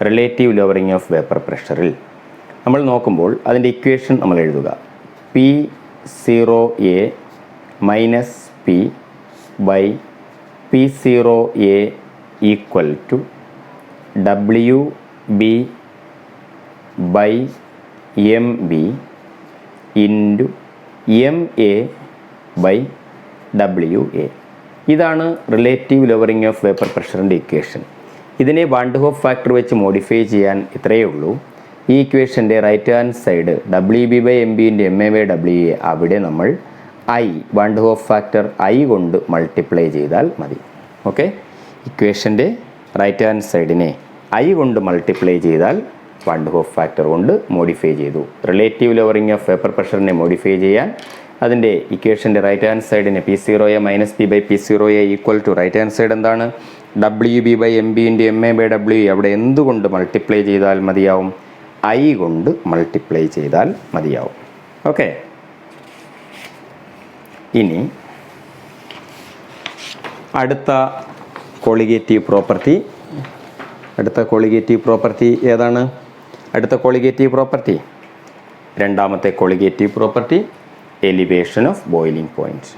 റിലേറ്റീവ് ലോവറിംഗ് ഓഫ് വേപ്പർ പ്രഷറിൽ നമ്മൾ നോക്കുമ്പോൾ അതിൻ്റെ ഇക്വേഷൻ നമ്മൾ എഴുതുക. P0A minus P by P0A equal to WB by MB into MA by WA. ഇതാണ് റിലേറ്റീവ് ലോവറിംഗ് ഓഫ് വേപ്പർ പ്രഷറിൻ്റെ ഇക്വേഷൻ. ഇതിനെ വാൻ ഡെ ഹോഫ് ഫാക്ടർ വെച്ച് മോഡിഫൈ ചെയ്യാൻ ഇത്രയേ ഉള്ളൂ. ഈ ഇക്വേഷൻ്റെ right hand side WB by MB into MA by WA, അവിടെ നമ്മൾ വാൻ ഡെ ഹോഫ് ഫാക്ടർ കൊണ്ട് മൾട്ടിപ്ലൈ ചെയ്താൽ മതി. ഓക്കെ, ഇക്വേഷൻ്റെ റൈറ്റ് ഹാൻഡ് സൈഡിനെ കൊണ്ട് മൾട്ടിപ്ലൈ ചെയ്താൽ വാൻ ഡെ ഹോഫ് ഫാക്ടർ കൊണ്ട് മോഡിഫൈ ചെയ്തു. റിലേറ്റീവ് ലോവറിംഗ് ഓഫ് വേപ്പർ പ്രഷറിനെ മോഡിഫൈ ചെയ്യാൻ അതിൻ്റെ ഇക്വേഷൻ്റെ റൈറ്റ് ഹാൻഡ് സൈഡിനെ P0A minus P by P0A equal to right hand side എന്താണ്? WB by MB into MA by WA. അവിടെ എന്തുകൊണ്ട് മൾട്ടിപ്ലൈ ചെയ്താൽ മതിയാവും? കൊണ്ട് മൾട്ടിപ്ലൈ ചെയ്താൽ മതിയാവും. ഓക്കെ, ഇനി അടുത്ത കോളിഗേറ്റീവ് പ്രോപ്പർട്ടി ഏതാണ്? അടുത്ത കോളിഗേറ്റീവ് പ്രോപ്പർട്ടി, രണ്ടാമത്തെ colligative property elevation of boiling point.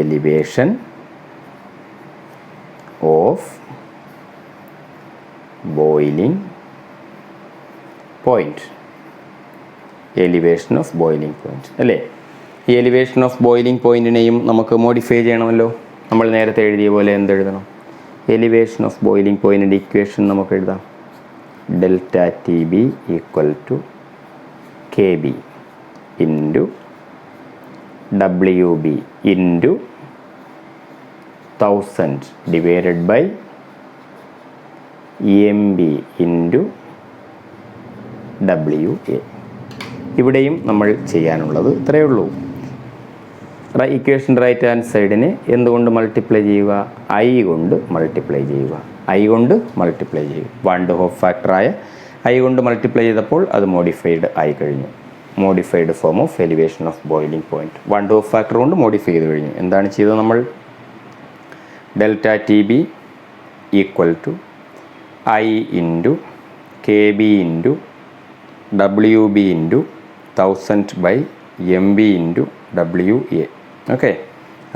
Elevation of boiling point. Elevation of boiling point അല്ലേ? ഈ എലിവേഷൻ ഓഫ് ബോയിലിംഗ് പോയിന്റിനെയും നമുക്ക് മോഡിഫൈ ചെയ്യണമല്ലോ. നമ്മൾ നേരത്തെ എഴുതിയ പോലെ എന്തെഴുതണം? എലിവേഷൻ ഓഫ് ബോയിലിംഗ് പോയിന്റിൻ്റെ ഇക്വേഷൻ നമുക്ക് എഴുതാം. Delta TB equal to KB into WB into 1000 divided by MB into WA. ഇവിടെയും നമ്മൾ ചെയ്യാനുള്ളത് ഇത്രയേ ഉള്ളൂ. ഇക്വേഷൻ റൈറ്റ് ഹാൻഡ് സൈഡിനെ എന്തുകൊണ്ട് മൾട്ടിപ്ലൈ ചെയ്യുക? കൊണ്ട് മൾട്ടിപ്ലൈ ചെയ്യുക. വാൻ ഡെ ഹോഫ് ഫാക്ടറായ കൊണ്ട് മൾട്ടിപ്ലൈ ചെയ്തപ്പോൾ അത് മോഡിഫൈഡ് ആയി കഴിഞ്ഞു. Modified form of elevation of boiling point. Van de Hoff factor കൊണ്ട് മോഡിഫൈ ചെയ്ത് കഴിഞ്ഞു. എന്താണ് ചെയ്തത് നമ്മൾ? Delta TB equal to into KB into WB into 1000 by MB into WA. Okay,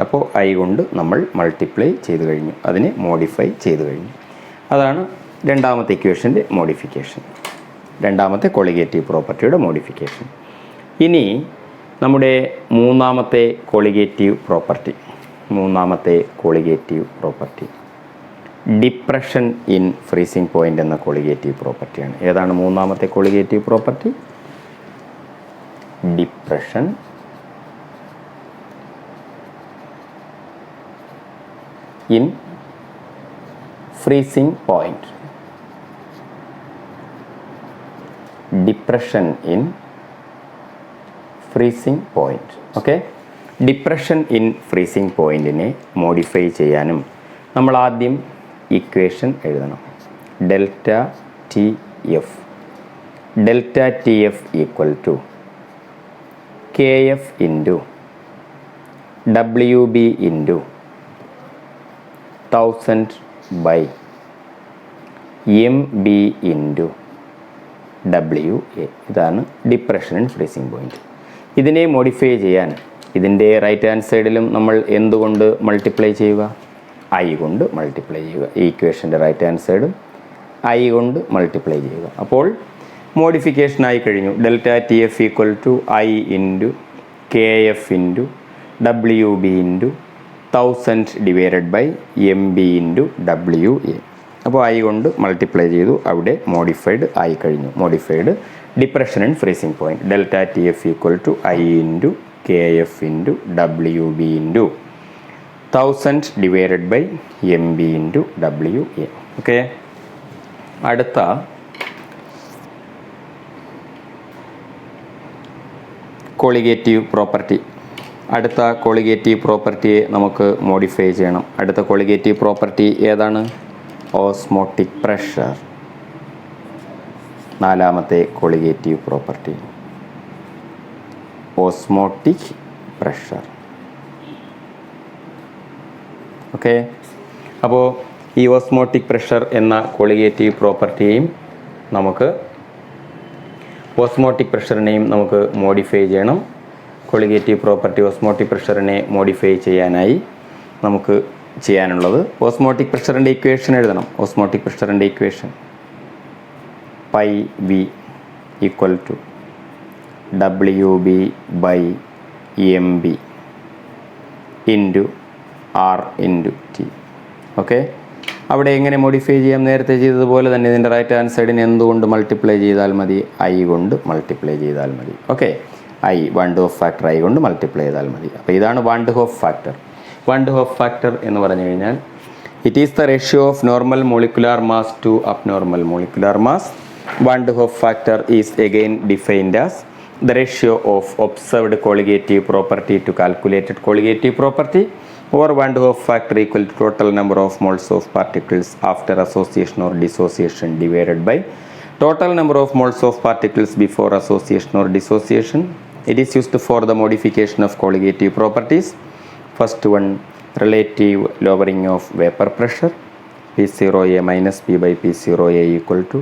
അപ്പോൾ കൊണ്ട് നമ്മൾ മൾട്ടിപ്ലൈ ചെയ്ത് കഴിഞ്ഞു, അതിനെ മോഡിഫൈ ചെയ്ത് കഴിഞ്ഞു. അതാണ് രണ്ടാമത്തെ ഇക്വേഷൻ്റെ മോഡിഫിക്കേഷൻ, രണ്ടാമത്തെ കോളിഗേറ്റീവ് പ്രോപ്പർട്ടിയുടെ മോഡിഫിക്കേഷൻ. ഇനി നമ്മുടെ മൂന്നാമത്തെ colligative property depression in freezing point എന്ന കോളിഗേറ്റീവ് പ്രോപ്പർട്ടിയാണ്. ഏതാണ് മൂന്നാമത്തെ colligative property? Depression in freezing point. Depression in freezing point. Okay, depression in freezing പോയിന്റിനെ മോഡിഫൈ ചെയ്യാനും നമ്മൾ ആദ്യം ഇക്വേഷൻ എഴുതണം. Delta TF delta T F equal to K F into W B into 1000 by M B into W A. ഇതാണ് depression and freezing point. ഇതിനെ modify ചെയ്യാൻ ഇതിൻ്റെ right hand സൈഡിലും നമ്മൾ എന്തുകൊണ്ട് മൾട്ടിപ്ലൈ ചെയ്യുക? ഐ കൊണ്ട് മൾട്ടിപ്ലൈ ചെയ്യുക. ഈ ഇക്വേഷൻ്റെ റൈറ്റ് ഹാൻഡ് സൈഡും ഐ കൊണ്ട് മൾട്ടിപ്ലൈ ചെയ്യുക. അപ്പോൾ മോഡിഫിക്കേഷൻ ആയി കഴിഞ്ഞു. Delta T F equal to I into K F into W B into 1000 divided by M B into W A. അപ്പോൾ ഐ കൊണ്ട് മൾട്ടിപ്ലൈ ചെയ്തു, അവിടെ മോഡിഫൈഡ് ആയി കഴിഞ്ഞു. Modified depression and freezing point. Delta T F equal to I into K F into W B into 1000 divided by M B into W A. Okay, അടുത്ത colligative property. അടുത്ത colligative പ്രോപ്പർട്ടിയെ നമുക്ക് modify ചെയ്യണം. അടുത്ത colligative property ഏതാണ്? Osmotic pressure. നാലാമത്തെ colligative property osmotic pressure. Okay, അപ്പോൾ ഈ ഓസ്മോട്ടിക് പ്രഷർ എന്ന കോളിഗേറ്റീവ് പ്രോപ്പർട്ടിയെയും നമുക്ക് ഓസ്മോട്ടിക് പ്രഷറിനെയും നമുക്ക് മോഡിഫൈ ചെയ്യണം. കോളിഗേറ്റീവ് പ്രോപ്പർട്ടി ഓസ്മോട്ടിക് പ്രഷറിനെ മോഡിഫൈ ചെയ്യാനായി നമുക്ക് ചെയ്യാനുള്ളത് ഓസ്മോട്ടിക് പ്രഷറിൻ്റെ ഇക്വേഷൻ എഴുതണം. ഓസ്മോട്ടിക് പ്രഷറിൻ്റെ equation pi V equal to W B by M B into R into T. Okay, അവിടെ എങ്ങനെ മോഡിഫൈ ചെയ്യാം? നേരത്തെ ചെയ്തതുപോലെ തന്നെ ഇതിൻ്റെ റൈറ്റ് ഹാൻഡ് സൈഡിന് എന്തുകൊണ്ട് മൾട്ടിപ്ലൈ ചെയ്താൽ മതി? ഐ കൊണ്ട് മൾട്ടിപ്ലൈ ചെയ്താൽ മതി. Okay, i one do Hoff factor i കൊണ്ട് മൾട്ടിപ്ലൈ ചെയ്താൽ മതി. അപ്പോൾ ഇതാണ് one do Hoff factor. One do Hoff factor എന്ന് പറഞ്ഞു കഴിഞ്ഞാൽ it is the ratio of normal molecular mass to abnormal molecular mass. One do Hoff factor is again defined as the ratio of observed colligative property to calculated colligative property, or 1 2 factor equal to total number of moles of particles after association or dissociation divided by total number of moles of particles before association or dissociation. It is used for the modification of colligative properties. First one, relative lowering of vapor pressure, P0A minus P by P0A equal to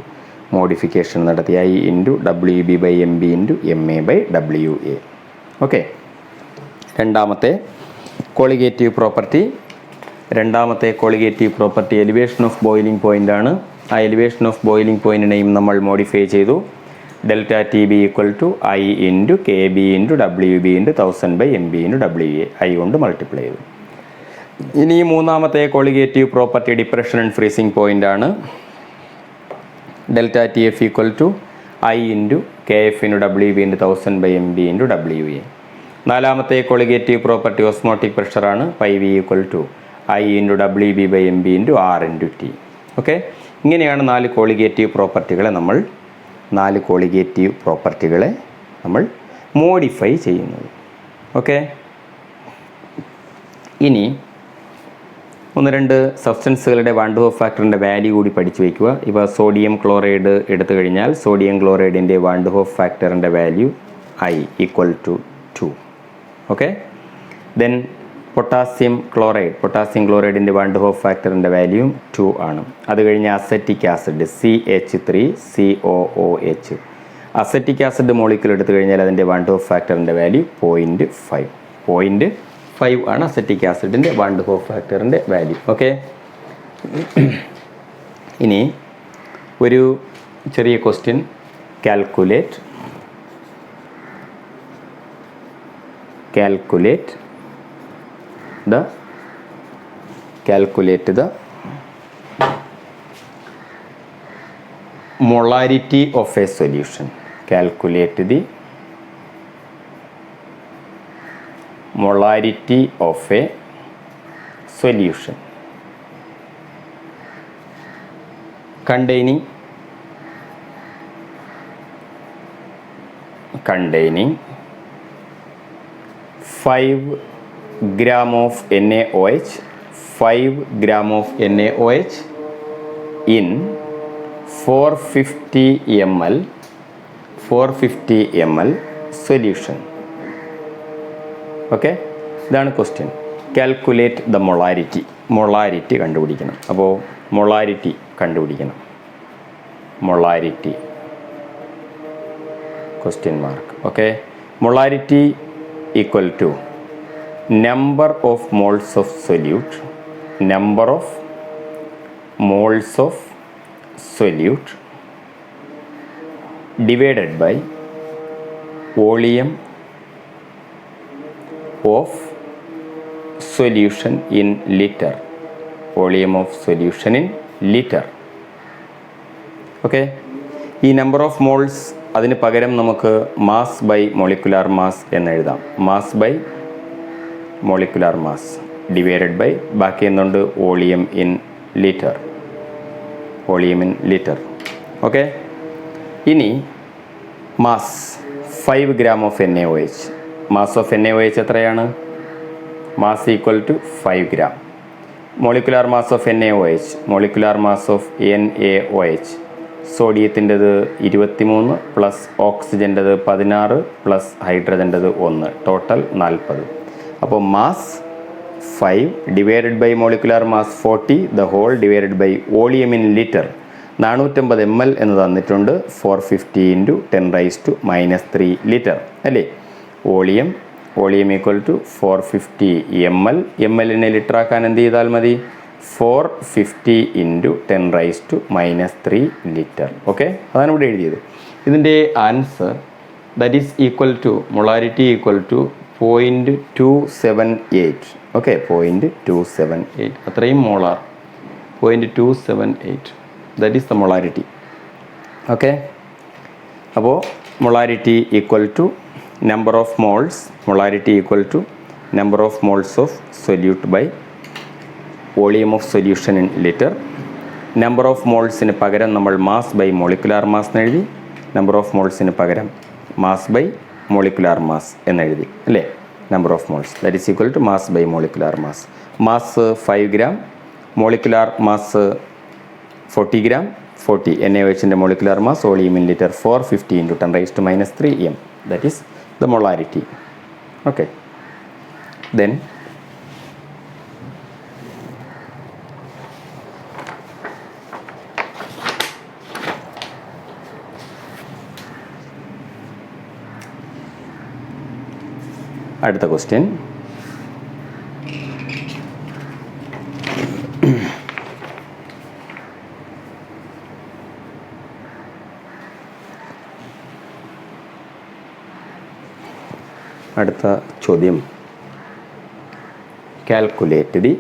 modification നടത്തി I into W B by M B into M A by W A. Okay, രണ്ടാമത്തെ colligative property elevation of boiling point ആണ്. ആ elevation of boiling പോയിൻറ്റിനെയും നമ്മൾ modify ചെയ്തു. Delta T B equal to I into K B into W B into 1000 by M B into W A. I കൊണ്ട് multiply ചെയ്തു. ഇനി മൂന്നാമത്തെ colligative property depression and freezing point ആണ്. Delta T F equal to I into K F into W B into 1000 by M B into W A. നാലാമത്തെ colligative property osmotic പ്രഷറാണ്. Pi V equal to I into W B by M B into R into T. Okay, ഇങ്ങനെയാണ് നാല് colligative പ്രോപ്പർട്ടികളെ നമ്മൾ modify ചെയ്യുന്നത്. Okay, ഇനി ഒന്ന് രണ്ട് സബ്സ്റ്റൻസുകളുടെ വൺ ഡു ഓഫ് ഫാക്ടറിൻ്റെ വാല്യൂ കൂടി പഠിച്ചു വയ്ക്കുക. ഇപ്പോൾ സോഡിയം ക്ലോറൈഡ് എടുത്തു കഴിഞ്ഞാൽ സോഡിയം ക്ലോറൈഡിൻ്റെ വൺ ഡു ഓഫ് ഫാക്ടറിൻ്റെ value I equal to 2. Okay, then potassium ക്ലോറൈഡിൻ്റെ വൺ ഡു ഓഫ് ഫാക്ടറിൻ്റെ വാല്യൂ 2 ആണ്. അത് കഴിഞ്ഞ് acetic acid CH3COOH. Acetic acid molecule എടുത്തു കഴിഞ്ഞാൽ അതിൻ്റെ വൺ ഡു ഓഫ് ഫാക്ടറിൻ്റെ വാല്യൂ 0.5 ആണ് അസറ്റിക് ആസിഡിൻ്റെ വൺ ഡു ഓഫ് ഫാക്ടറിൻ്റെ വാല്യൂ. ഓക്കെ, ഇനി ഒരു ചെറിയ question. Calculate the molarity of a solution. Calculate the molarity of a solution containing 5 gram of NaOH, 5 gram of NaOH in 450 ml 450 ml solution. Okay, ഇതാണ് question. Calculate the molarity. Molarity കണ്ടുപിടിക്കണം. അപ്പോൾ molarity കണ്ടുപിടിക്കണം. Molarity question mark. Okay, molarity equal to number of moles of solute, number of moles of solute divided by volume of solution in liter. Volume of solution in liter. Okay, ഈ number of moles അതിന് പകരം നമുക്ക് mass by molecular mass എന്ന് എഴുതാം. Mass by molecular mass divided by ബാക്കി എന്തുണ്ട്, volume in litre. Volume in litre. Okay, ഇനി mass 5 gram of NaOH. Mass of NaOH എത്രയാണ്? Mass equal to 5 gram. Molecular mass of NaOH, molecular mass of NaOH, സോഡിയത്തിൻ്റെത് 23 plus ഓക്സിജൻ്റെത് 16 plus ഹൈഡ്രജൻ്റെത് 1, total 40. അപ്പോൾ mass 5 divided by molecular mass 40 the whole divided by volume in litre. 450 ml എന്ന് തന്നിട്ടുണ്ട്. 450 × 10⁻³ litre അല്ലേ. Volume equal to 450 ml. ml-നെ litre ആക്കാൻ എന്ത് ചെയ്താൽ മതി? 450 × 10⁻³ ലിറ്റർ. ഓക്കെ, അതാണ് ഇവിടെ എഴുതിയത്. ഇതിൻ്റെ answer that is equal to molarity equal to 0.278. Okay, 0.278 അത്രയും molar. 0.278 that is the molarity. Okay, അപ്പോൾ molarity equal to number of moles, molarity equal to number of moles of solute by volume of solution in liter. number of molesന് പകരം നമ്മൾ mass by molecular mass എന്നെഴുതി. number of molesന് പകരം mass by molecular mass എന്നെഴുതി അല്ലേ. number of moles that is equal to mass by molecular mass. mass 5 gram, molecular mass 40 gram. 40 NaOHൻ്റെ molecular mass, volume in liter 450 × 10⁻³ m. That is the molarity. Okay. Then അടുത്ത question. അടുത്ത ചോദ്യം, calculate the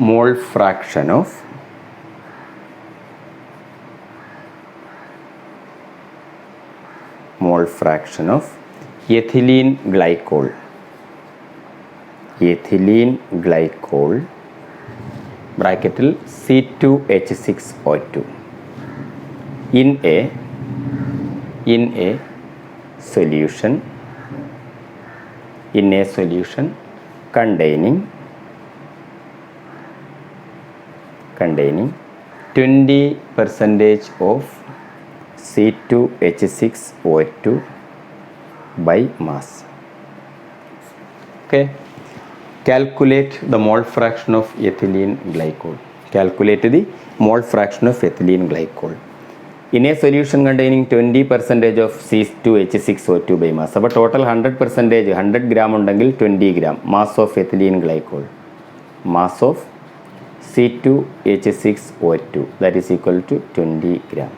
mole fraction of ethylene glycol ബ്രാക്കറ്റിൽ C2H6O2 in a solution containing 20% of C2H6O2 by mass. Okay, calculate the mole fraction of ethylene glycol. Calculate the mole fraction of ethylene glycol in a solution containing 20% of C2H6O2 by mass. അപ്പോൾ total 100%, 100 gram ഉണ്ടെങ്കിൽ 20 gram mass of ethylene glycol, mass of C2H6O2 that is equal to 20 gram.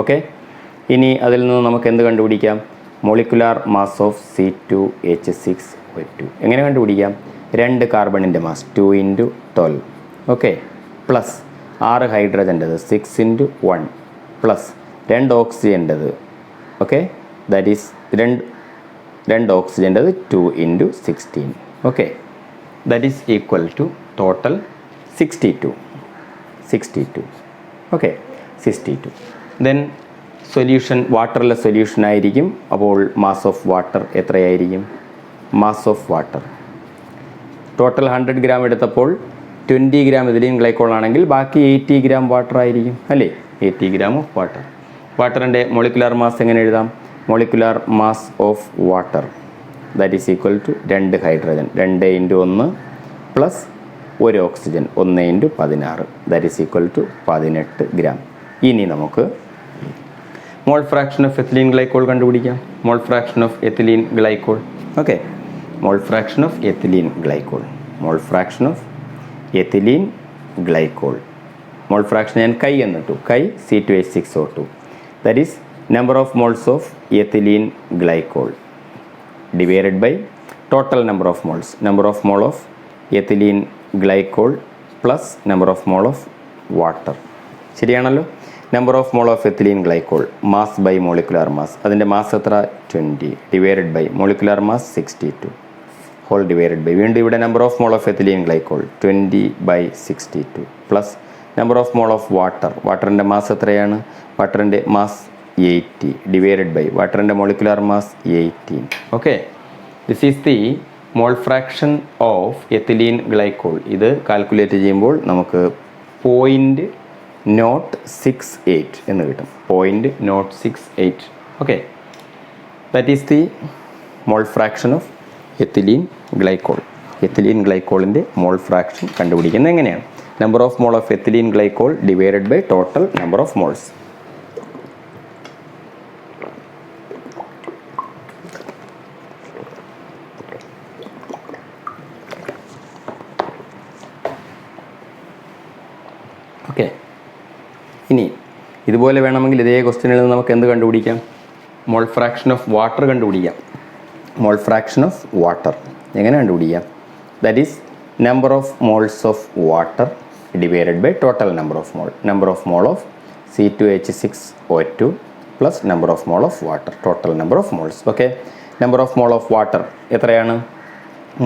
Okay, ഇനി അതിൽ നിന്ന് നമുക്ക് എന്ത് കണ്ടുപിടിക്കാം? Molecular mass of C2H6O2 എങ്ങനെ കണ്ടുപിടിക്കാം? 2 കാർബണിൻ്റെ മാസ് 2 × 12. ഓക്കെ, പ്ലസ് 6 ഹൈഡ്രജൻ്റെത് 6 × 1 പ്ലസ് 2 ഓക്സിജൻ്റെത്. ഓക്കെ, ദാറ്റ് ഈസ് 2 ഓക്സിജൻ്റെത് 2 × 16. Okay, that is equal to total 62. Okay, 62. Then solution വാട്ടറിലെ സൊല്യൂഷൻ ആയിരിക്കും. അപ്പോൾ മാസ് ഓഫ് വാട്ടർ എത്രയായിരിക്കും? Mass of water total 100 gram എടുത്തപ്പോൾ 20 ഗ്രാം എഥിലീൻ ഗ്ലൈക്കോൾ ആണെങ്കിൽ ബാക്കി 80 ഗ്രാം വാട്ടർ ആയിരിക്കും അല്ലേ? 80 ഗ്രാം ഓഫ് വാട്ടർ. വാട്ടറിൻ്റെ മോളിക്കുലാർ മാസ് എങ്ങനെ എഴുതാം? Molecular mass of water that is equal to 2 hydrogen 2 × 1 plus 1 oxygen 1 × 16 that is equal to 18 gram. ഇനി നമുക്ക് mole fraction of ethylene glycol കണ്ടുപിടിക്കാം. Mole fraction of ethylene glycol. Okay, mole fraction of ethylene glycol. Mole fraction of ethylene glycol. Mole fraction ഞാൻ കൈ എന്നിട്ടു. കൈ C2H6O2 that is number of moles of ethylene glycol divided by total number of moles. Number of mole of ethylene glycol plus number of mole of water. ശരിയാണല്ലോ? Number of mole of ethylene glycol mass by molecular mass. അതിൻ്റെ mass എത്ര? 20 divided by molecular mass 62 whole divided by വീണ്ടും ഇവിടെ number of mole of ethylene glycol 20/62 plus number of mole of water. വാട്ടറിൻ്റെ mass എത്രയാണ്? വാട്ടറിൻ്റെ mass 80 divided by വാട്ടറിൻ്റെ molecular mass 18. Okay, this is the mole fraction of ethylene glycol. ഇത് calculate ചെയ്യുമ്പോൾ നമുക്ക് 0.068 എന്ന് കിട്ടും. 0.068. Okay, that is the mole fraction of ethylene glycol. Ethylene ഗ്ലൈക്കോളിൻ്റെ മോൾ ഫ്രാക്ഷൻ കണ്ടുപിടിക്കുന്നത് എങ്ങനെയാണ്? Number of mole of ethylene glycol divided by total number of moles. Okay, ഇനി ഇതുപോലെ വേണമെങ്കിൽ ഇതേ ക്വസ്റ്റ്യനിൽ നിന്ന് നമുക്ക് എന്ത് കണ്ടുപിടിക്കാം? മോൾ ഫ്രാക്ഷൻ ഓഫ് വാട്ടർ കണ്ടുപിടിക്കാം. മോൾ ഫ്രാക്ഷൻ ഓഫ് വാട്ടർ എങ്ങനെ കണ്ടുപിടിക്കാം? That is number of moles of water divided by total number of mole. Number of mole of C2H6O2 plus number of mole of water, total number of moles. Okay, number of mole of water എത്രയാണ്?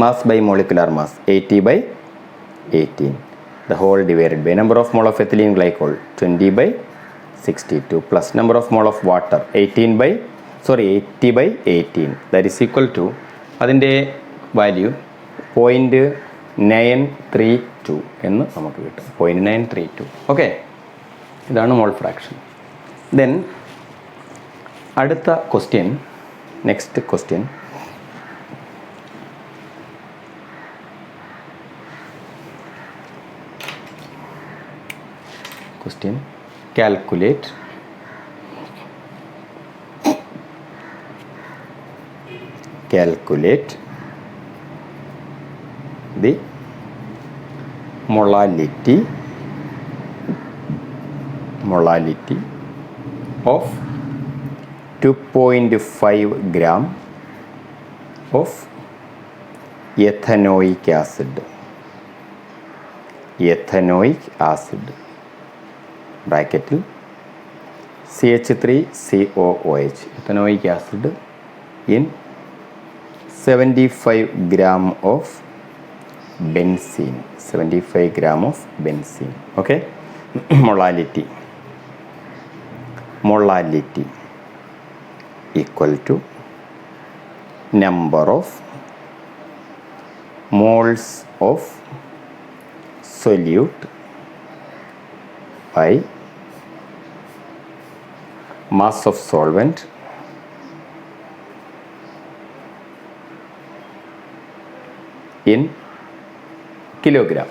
Mass by molecular mass 80/18 the whole divided by number of mole of ethylene glycol 20/62 plus number of mole of water 80/18 that is equal to അതിൻ്റെ value 0.932 എന്ന് നമുക്ക് കിട്ടും. 0.932. Okay, ഇതാണ് mole fraction. Then അടുത്ത question, next question, calculate the molality of 2.5 gram of ethanoic acid. ബ്രാക്കറ്റിൽ CH3COOH ethanoic acid in 75 gram of benzene. 75 gram of benzene. Okay, molality equal to number of moles of solute by mass of solvent in kilogram.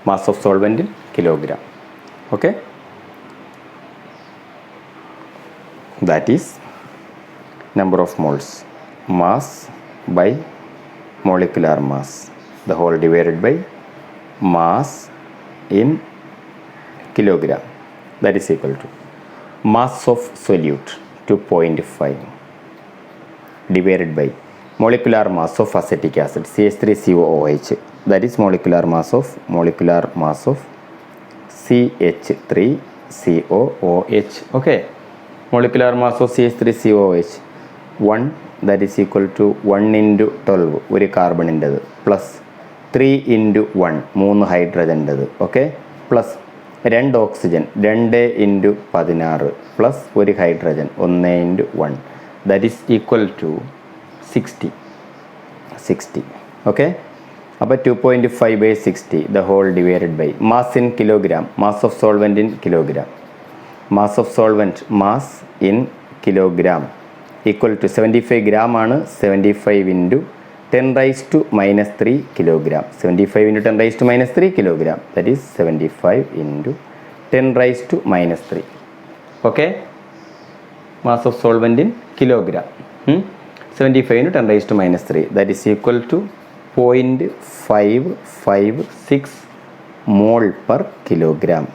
Mass of solvent in kilogram. Okay, that is number of moles, mass by molecular mass, the whole divided by mass in kilogram. That is equal to mass of solute 2.5 divided by molecular mass of acetic acid CH3COOH. That is molecular mass of CH3COOH. Okay, molecular mass of CH3COOH 1, that is equal to 1 into 12 ഒരു കാർബണിൻ്റെത് plus 3 into 1 3 ഹൈഡ്രജൻ്റെത്. Okay, plus 2 oxygen 2 into 16 plus 1 hydrogen 1 into 1 that is equal to 60. Okay, അപ്പോൾ 2.5/60 the whole divided by mass in kilogram, mass of solvent in kilogram, mass of solvent mass in kilogram equal to 75 gram ആണ്. 75 into 10⁻³ kilogram. 75 into 10⁻³ kilogram, that is 75 into 10⁻³ okay. Mass of solvent in kilogram 75 into 10⁻³ that is equal to 0.556 mole per kilogram.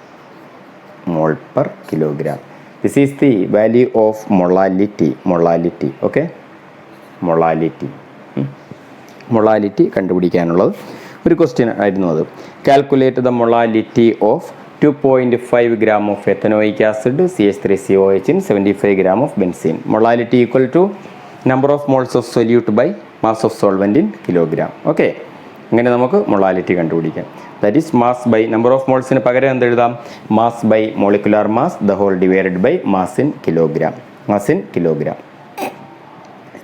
Mole per kilogram. This is the value of molality. Molality okay. Molality molality കണ്ടുപിടിക്കാനുള്ളത് ഒരു question ആയിരുന്നു അത്. Calculate the molality of 2.5 gram of ethanoic acid CH3COH in 75 gram of benzene. Molality equal to number of moles of solute by mass of solvent in kilogram. Okay. അങ്ങനെ നമുക്ക് molality കണ്ടുപിടിക്കാം. That is mass by number of മോൾസിന് പകരം എന്തെഴുതാം? Mass by molecular mass the whole divided by mass in kilogram. Mass in kilogram.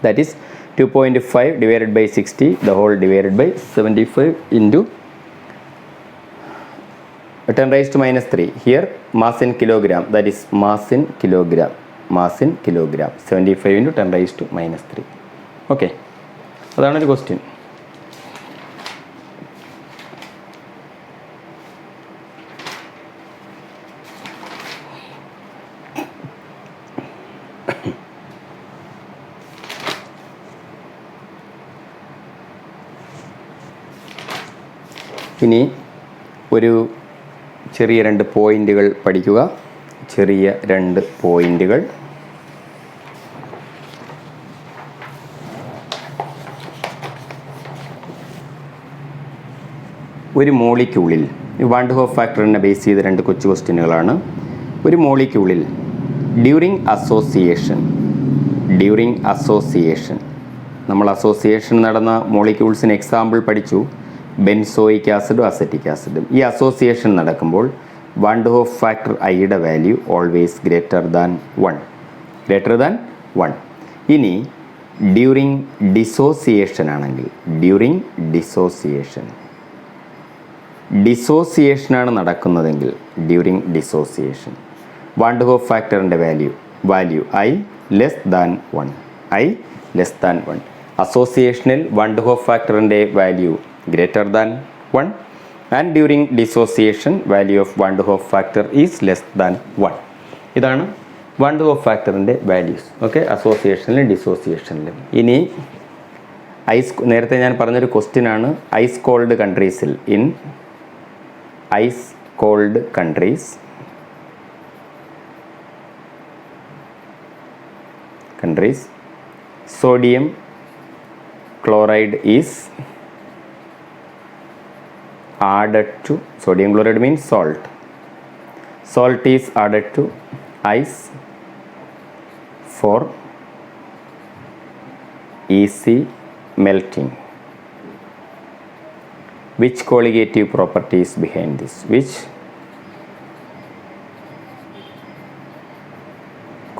That is 2.5 divided by 60 the whole divided by 75 into 10⁻³ here mass in kilogram, that is mass in kilogram. Mass in kilogram 75 into 10⁻³ okay. അതാണ് ഒരു question. ഇനി ഒരു ചെറിയ 2 പോയിന്റുകൾ പഠിക്കുക. ചെറിയ 2 പോയിന്റുകൾ. ഒരു മോളിക്യൂളിൽ വാൻ ഡെ ഹോഫ് ഫാക്ടറിനെ ബേസ് ചെയ്ത 2 കൊച്ചു ക്വസ്റ്റ്യനുകളാണ്. ഒരു മോളിക്യൂളിൽ ഡ്യൂറിങ് അസോസിയേഷൻ നമ്മൾ അസോസിയേഷൻ നടന്ന മോളിക്യൂൾസിന് എക്സാമ്പിൾ പഠിച്ചു. ബെൻസോയിക് ആസിഡും അസറ്റിക് ആസിഡും. ഈ അസോസിയേഷൻ നടക്കുമ്പോൾ വാൻ ഡെ ഹോഫ് ഫാക്ടർ ഐയുടെ വാല്യൂ ഓൾവേസ് ഗ്രേറ്റർ ദാൻ 1. ഇനി ഡ്യൂറിങ് ഡിസോസിയേഷൻ ആണെങ്കിൽ, ഡ്യൂറിങ് ഡിസോസിയേഷനാണ് നടക്കുന്നതെങ്കിൽ, during dissociation van de Hoff ഫാക്ടറിൻ്റെ വാല്യൂ ഐ ലെസ് ദാൻ 1. അസോസിയേഷനിൽ വാൻ ഡെ ഹോഫ് ഫാക്ടറിൻ്റെ value greater than 1 and during dissociation value of van de Hoff factor is less than 1. ഇതാണ് van de Hoff ഫാക്ടറിൻ്റെ values. Okay. അസോസിയേഷനിലും ഡിസോസിയേഷനിലും. ഇനി നേരത്തെ ഞാൻ പറഞ്ഞൊരു ക്വസ്റ്റ്യൻ ആണ്. Ice cold countries sodium chloride is added to, sodium chloride means salt is added to ice for easy melting. Which colligative property is behind this? Which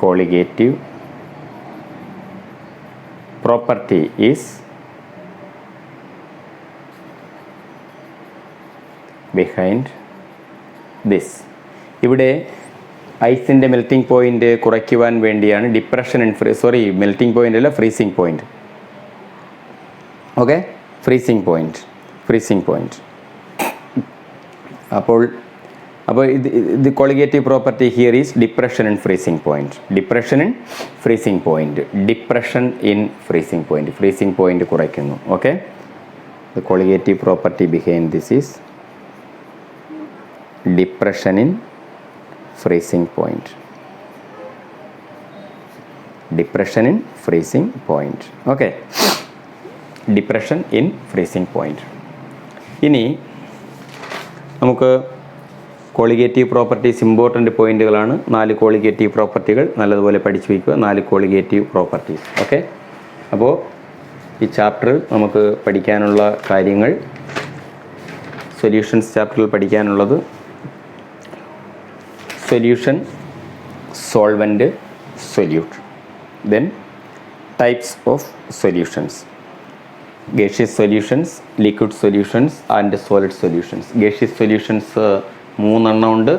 colligative property is behind this? ഇവിടെ ഐസിൻ്റെ melting point കുറയ്ക്കുവാൻ വേണ്ടിയാണ് melting point അല്ല, freezing point. Okay. Freezing point. അപ്പോൾ ഇത് colligative property here is depression in freezing point. Freezing point കുറയ്ക്കുന്നു. Okay. The colligative property behind this is depression in freezing point. Okay. Depression in freezing point. ഇനി നമുക്ക് colligative properties important പോയിന്റുകളാണ്. 4 colligative പ്രോപ്പർട്ടികൾ നല്ലതുപോലെ പഠിച്ചു വയ്ക്കുക. 4 കോളിഗേറ്റീവ് പ്രോപ്പർട്ടീസ്. ഓക്കെ. അപ്പോൾ ഈ ചാപ്റ്ററിൽ നമുക്ക് പഠിക്കാനുള്ള കാര്യങ്ങൾ, സൊല്യൂഷൻസ് ചാപ്റ്ററിൽ പഠിക്കാനുള്ളത് solution, solvent, solute. Then types of solutions. gaseous solutions, liquid solutions and solid solutions. Gaseous solutions മൂന്നെണ്ണം ഉണ്ട്.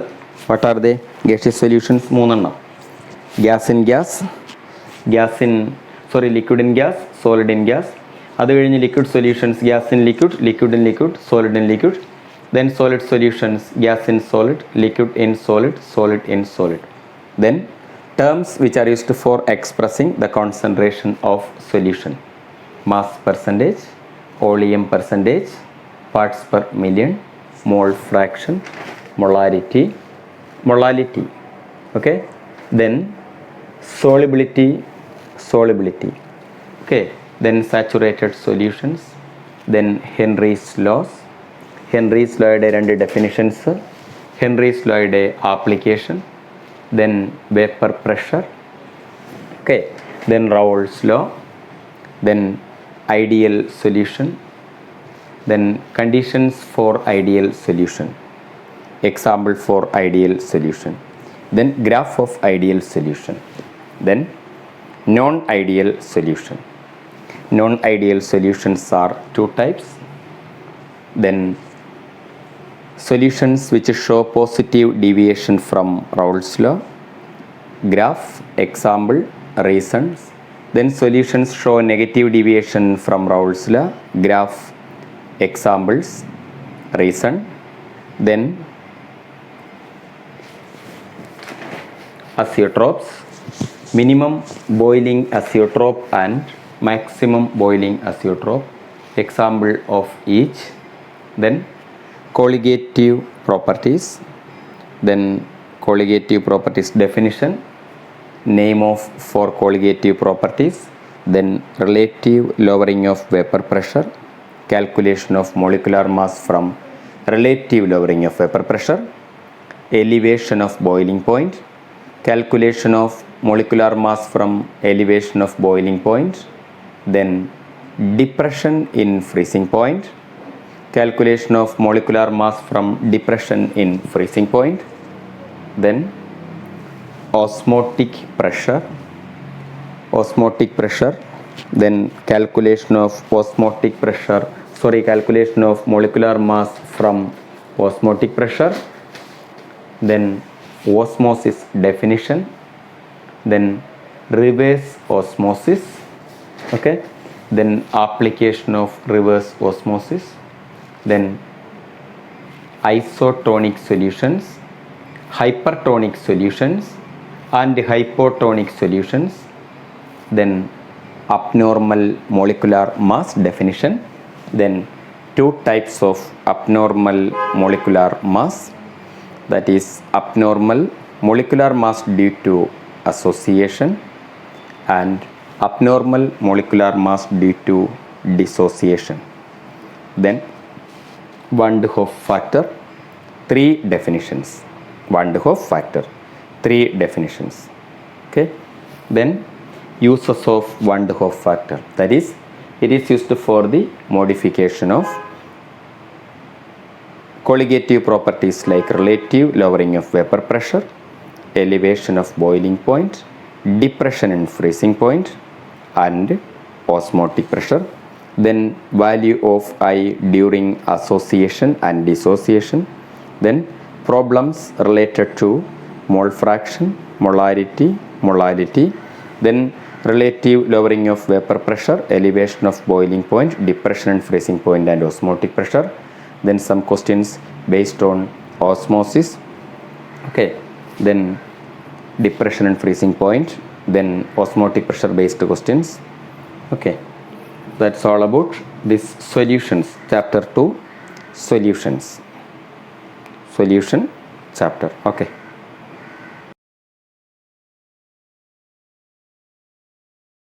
What are they? Gaseous solutions മൂന്നെണ്ണം. Liquid in gas, solid in gas. അത് കഴിഞ്ഞ് liquid solutions, gas in liquid, liquid in liquid, solid in liquid. Then solid solutions, gas in solid, liquid in solid, solid in solid. Then terms which are used for expressing the concentration of solution: mass percentage, volume percentage, parts per million, mole fraction, molarity. Okay. Then solubility. Okay. Then saturated solutions. Then Henry's laws. Henry's lawയുടെ രണ്ട് definitions. Henry's lawയുടെ application. Then vapor pressure. Okay. Then Raoult's law. Then ideal solution. Then conditions for ideal solution. Example for ideal solution. Then graph of ideal solution. Then non-ideal solution. Non-ideal solutions are two types. Then solutions which show positive deviation from Raoult's law. Graph, example, reasons. Then solutions show negative deviation from Raoult's law. Graph, examples, reason. Then azeotropes, minimum boiling azeotrope and maximum boiling azeotrope. Example of each. Then colligative properties. Then colligative properties definition, name of four colligative properties. Then relative lowering of vapor pressure, calculation of molecular mass from relative lowering of vapor pressure, elevation of boiling point, calculation of molecular mass from elevation of boiling point. Then depression in freezing point, calculation of molecular mass from depression in freezing point. Then osmotic pressure. Then calculation of molecular mass from osmotic pressure. Then osmosis definition. Then reverse osmosis. Okay. Then application of reverse osmosis. Then isotonic solutions, hypertonic solutions and hypotonic solutions. Then abnormal molecular mass definition. Then two types of abnormal molecular mass, that is abnormal molecular mass due to association and abnormal molecular mass due to dissociation. Then Van de Hoff factor, three definitions. Okay. Then uses of Van de Hoff factor, that is it is used for the modification of colligative properties like relative lowering of vapor pressure, elevation of boiling point, depression in freezing point and osmotic pressure. Then value of I during association and dissociation. Then problems related to mole fraction, molarity. Then relative lowering of vapor pressure, elevation of boiling point, depression and freezing point and osmotic pressure. Then some questions based on osmosis. Okay. Then depression and freezing point, then osmotic pressure based questions. Okay. That's all about this solutions, chapter 2, solution chapter. Okay.